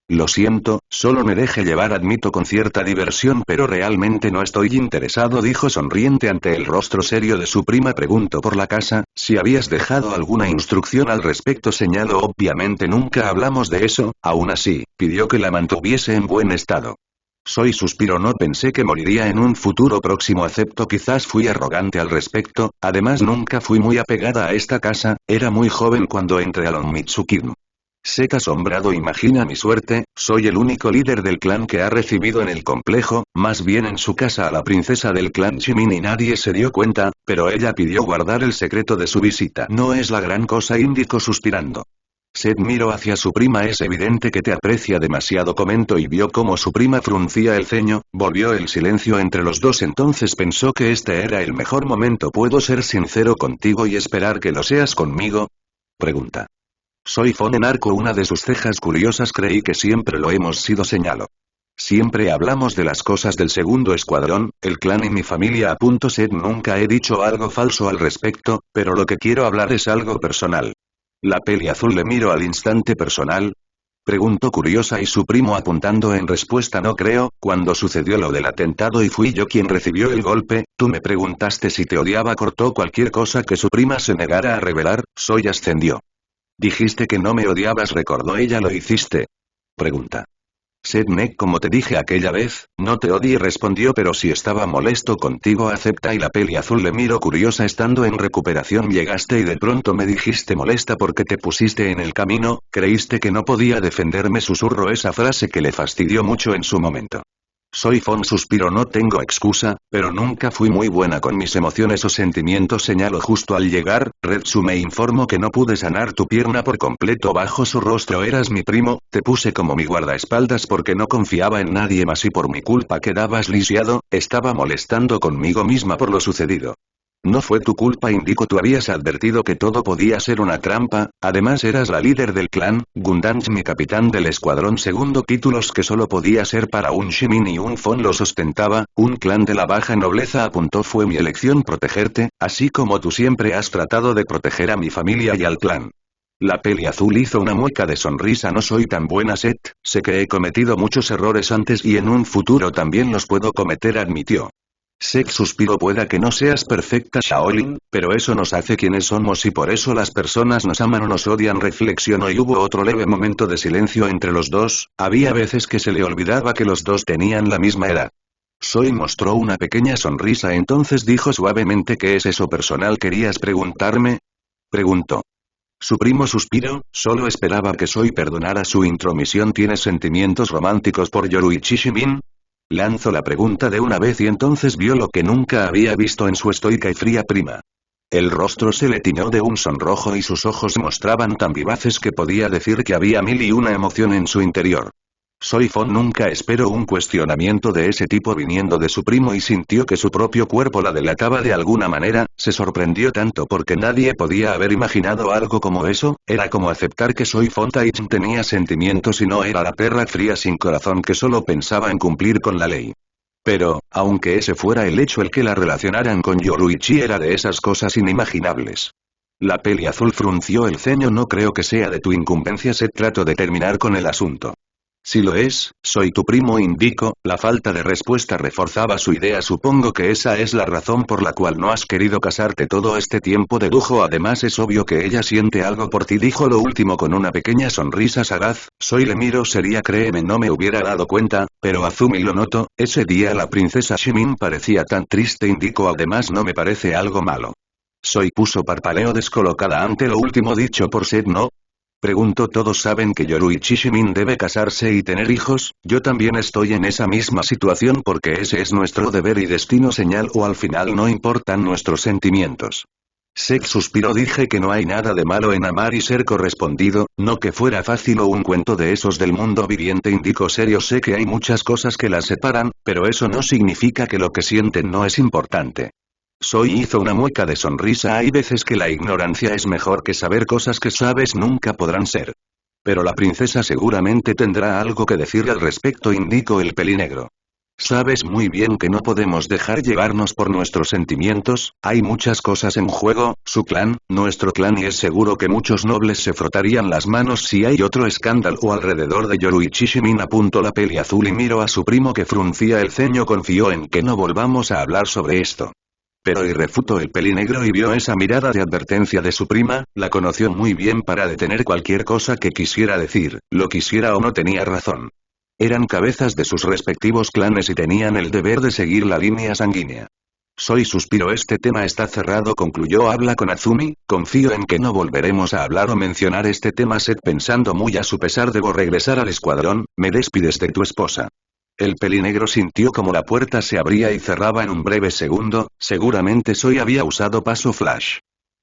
Speaker 1: Lo siento, solo me deje llevar admito con cierta diversión pero realmente no estoy interesado dijo sonriente ante el rostro serio de su prima preguntó por la casa, si habías dejado alguna instrucción al respecto señaló obviamente nunca hablamos de eso, aún así, pidió que la mantuviese en buen estado. Soy suspiro no pensé que moriría en un futuro próximo acepto quizás fui arrogante al respecto, además nunca fui muy apegada a esta casa, era muy joven cuando entré a Lonmitsukin. Seth asombrado imagina mi suerte, soy el único líder del clan que ha recibido en el complejo, más bien en su casa a la princesa del clan Shimin y nadie se dio cuenta, pero ella pidió guardar el secreto de su visita. No es la gran cosa indicó suspirando. Seth miró hacia su prima es evidente que te aprecia demasiado comentó y vio cómo su prima fruncía el ceño, volvió el silencio entre los dos entonces pensó que este era el mejor momento ¿puedo ser sincero contigo y esperar que lo seas conmigo? Pregunta. Soy Fon en arco una de sus cejas curiosas creí que siempre lo hemos sido señaló. Siempre hablamos de las cosas del segundo escuadrón, el clan y mi familia a punto Seth nunca he dicho algo falso al respecto, pero lo que quiero hablar es algo personal. La peli azul le miro al instante personal. Preguntó curiosa y su primo apuntando en respuesta no creo, cuando sucedió lo del atentado y fui yo quien recibió el golpe, tú me preguntaste si te odiaba cortó cualquier cosa que su prima se negara a revelar, Soy ascendió. Dijiste que no me odiabas recordó ella lo hiciste. Pregunta. Seth como te dije aquella vez, no te odié respondió pero si estaba molesto contigo acepta y la peli azul le miro curiosa estando en recuperación llegaste y de pronto me dijiste molesta porque te pusiste en el camino, creíste que no podía defenderme susurró esa frase que le fastidió mucho en su momento. Soy Fon suspiro no tengo excusa, pero nunca fui muy buena con mis emociones o sentimientos señalo justo al llegar, Retsu me informó que no pude sanar tu pierna por completo bajo su rostro eras mi primo, te puse como mi guardaespaldas porque no confiaba en nadie más y por mi culpa quedabas lisiado, estaba molestando conmigo misma por lo sucedido. No fue tu culpa, Indico. Tú habías advertido que todo podía ser una trampa, además eras la líder del clan, Gundam-mi capitán del escuadrón segundo, títulos que solo podía ser para un Shimin y un Fon lo sustentaba, un clan de la baja nobleza. Fue mi elección protegerte, así como tú siempre has tratado de proteger a mi familia y al clan. La peli azul hizo una mueca de sonrisa. No soy tan buena, Seth, sé que he cometido muchos errores antes y en un futuro también los puedo cometer, admitió. Seth suspiró. Pueda que no seas perfecta, Shaolin, pero eso nos hace quienes somos y por eso las personas nos aman o nos odian, reflexionó y hubo otro leve momento de silencio entre los dos. Había veces que se le olvidaba que los dos tenían la misma edad. Soy mostró una pequeña sonrisa, entonces dijo suavemente: ¿qué es eso personal? ¿Querías preguntarme? Preguntó. Su primo suspiró, solo esperaba que Soy perdonara su intromisión. ¿Tienes sentimientos románticos por Yoruichi Shimin? Lanzó la pregunta de una vez y entonces vio lo que nunca había visto en su estoica y fría prima. El rostro se le tiñó de un sonrojo y sus ojos mostraban tan vivaces que podía decir que había mil y una emoción en su interior. Soy Fon nunca esperó un cuestionamiento de ese tipo viniendo de su primo y sintió que su propio cuerpo la delataba de alguna manera. Se sorprendió tanto porque nadie podía haber imaginado algo como eso. Era como aceptar que Soy Fon Taichin tenía sentimientos y no era la perra fría sin corazón que solo pensaba en cumplir con la ley. Pero, aunque ese fuera el hecho, el que la relacionaran con Yoruichi era de esas cosas inimaginables. La peli azul frunció el ceño. No creo que sea de tu incumbencia, Seth. Trato de terminar con el asunto. Si lo es, soy tu primo, indicó. La falta de respuesta reforzaba su idea. Supongo que esa es la razón por la cual no has querido casarte todo este tiempo, dedujo. Además es obvio que ella siente algo por ti, dijo lo último con una pequeña sonrisa sagaz. Soy le miró seria. Créeme, no me hubiera dado cuenta, pero Azumi lo noto. Ese día la princesa Shimin parecía tan triste, indicó. Además no me parece algo malo. Soy puso parpadeo descolocada ante lo último dicho por Seth, ¿no? Preguntó. Todos saben que Yoruichi Shimin debe casarse y tener hijos. Yo también estoy en esa misma situación porque ese es nuestro deber y destino, señal, o al final no importan nuestros sentimientos. Seth suspiró. Dije que no hay nada de malo en amar y ser correspondido, no que fuera fácil o un cuento de esos del mundo viviente, indicó serio. Sé que hay muchas cosas que las separan, pero eso no significa que lo que sienten no es importante. Soy hizo una mueca de sonrisa. Hay veces que la ignorancia es mejor que saber cosas que sabes nunca podrán ser. Pero la princesa seguramente tendrá algo que decir al respecto, indicó el pelinegro. Sabes muy bien que no podemos dejar llevarnos por nuestros sentimientos, hay muchas cosas en juego, su clan, nuestro clan, y es seguro que muchos nobles se frotarían las manos si hay otro escándalo alrededor de Yoruichi Shimin. Apuntó la peli azul y miró a su primo que fruncía el ceño. Confió en que no volvamos a hablar sobre esto. Pero irrefutó el pelinegro y vio esa mirada de advertencia de su prima. La conoció muy bien para detener cualquier cosa que quisiera decir, lo quisiera o no. Tenía razón. Eran cabezas de sus respectivos clanes y tenían el deber de seguir la línea sanguínea. Soy suspiró. Este tema está cerrado, concluyó. Habla con Azumi, confío en que no volveremos a hablar o mencionar este tema. Seth pensando muy a su pesar. Debo regresar al escuadrón, me despides de tu esposa. El pelinegro sintió como la puerta se abría y cerraba en un breve segundo. Seguramente Soy había usado paso flash.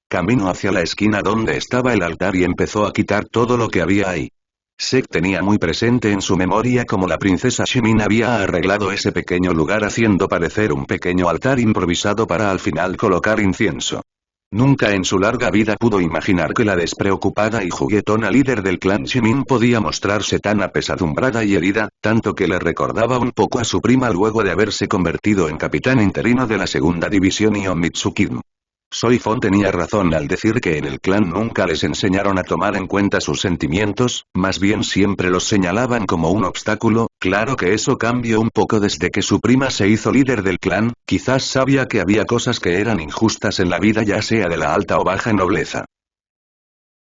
Speaker 1: Caminó hacia la esquina donde estaba el altar y empezó a quitar todo lo que había ahí. Seth tenía muy presente en su memoria cómo la princesa Shimin había arreglado ese pequeño lugar haciendo parecer un pequeño altar improvisado para al final colocar incienso. Nunca en su larga vida pudo imaginar que la despreocupada y juguetona líder del clan Shimin podía mostrarse tan apesadumbrada y herida, tanto que le recordaba un poco a su prima luego de haberse convertido en capitán interino de la segunda división Iomitsukin. Soy Fon tenía razón al decir que en el clan nunca les enseñaron a tomar en cuenta sus sentimientos, más bien siempre los señalaban como un obstáculo. Claro que eso cambió un poco desde que su prima se hizo líder del clan, quizás sabía que había cosas que eran injustas en la vida, ya sea de la alta o baja nobleza.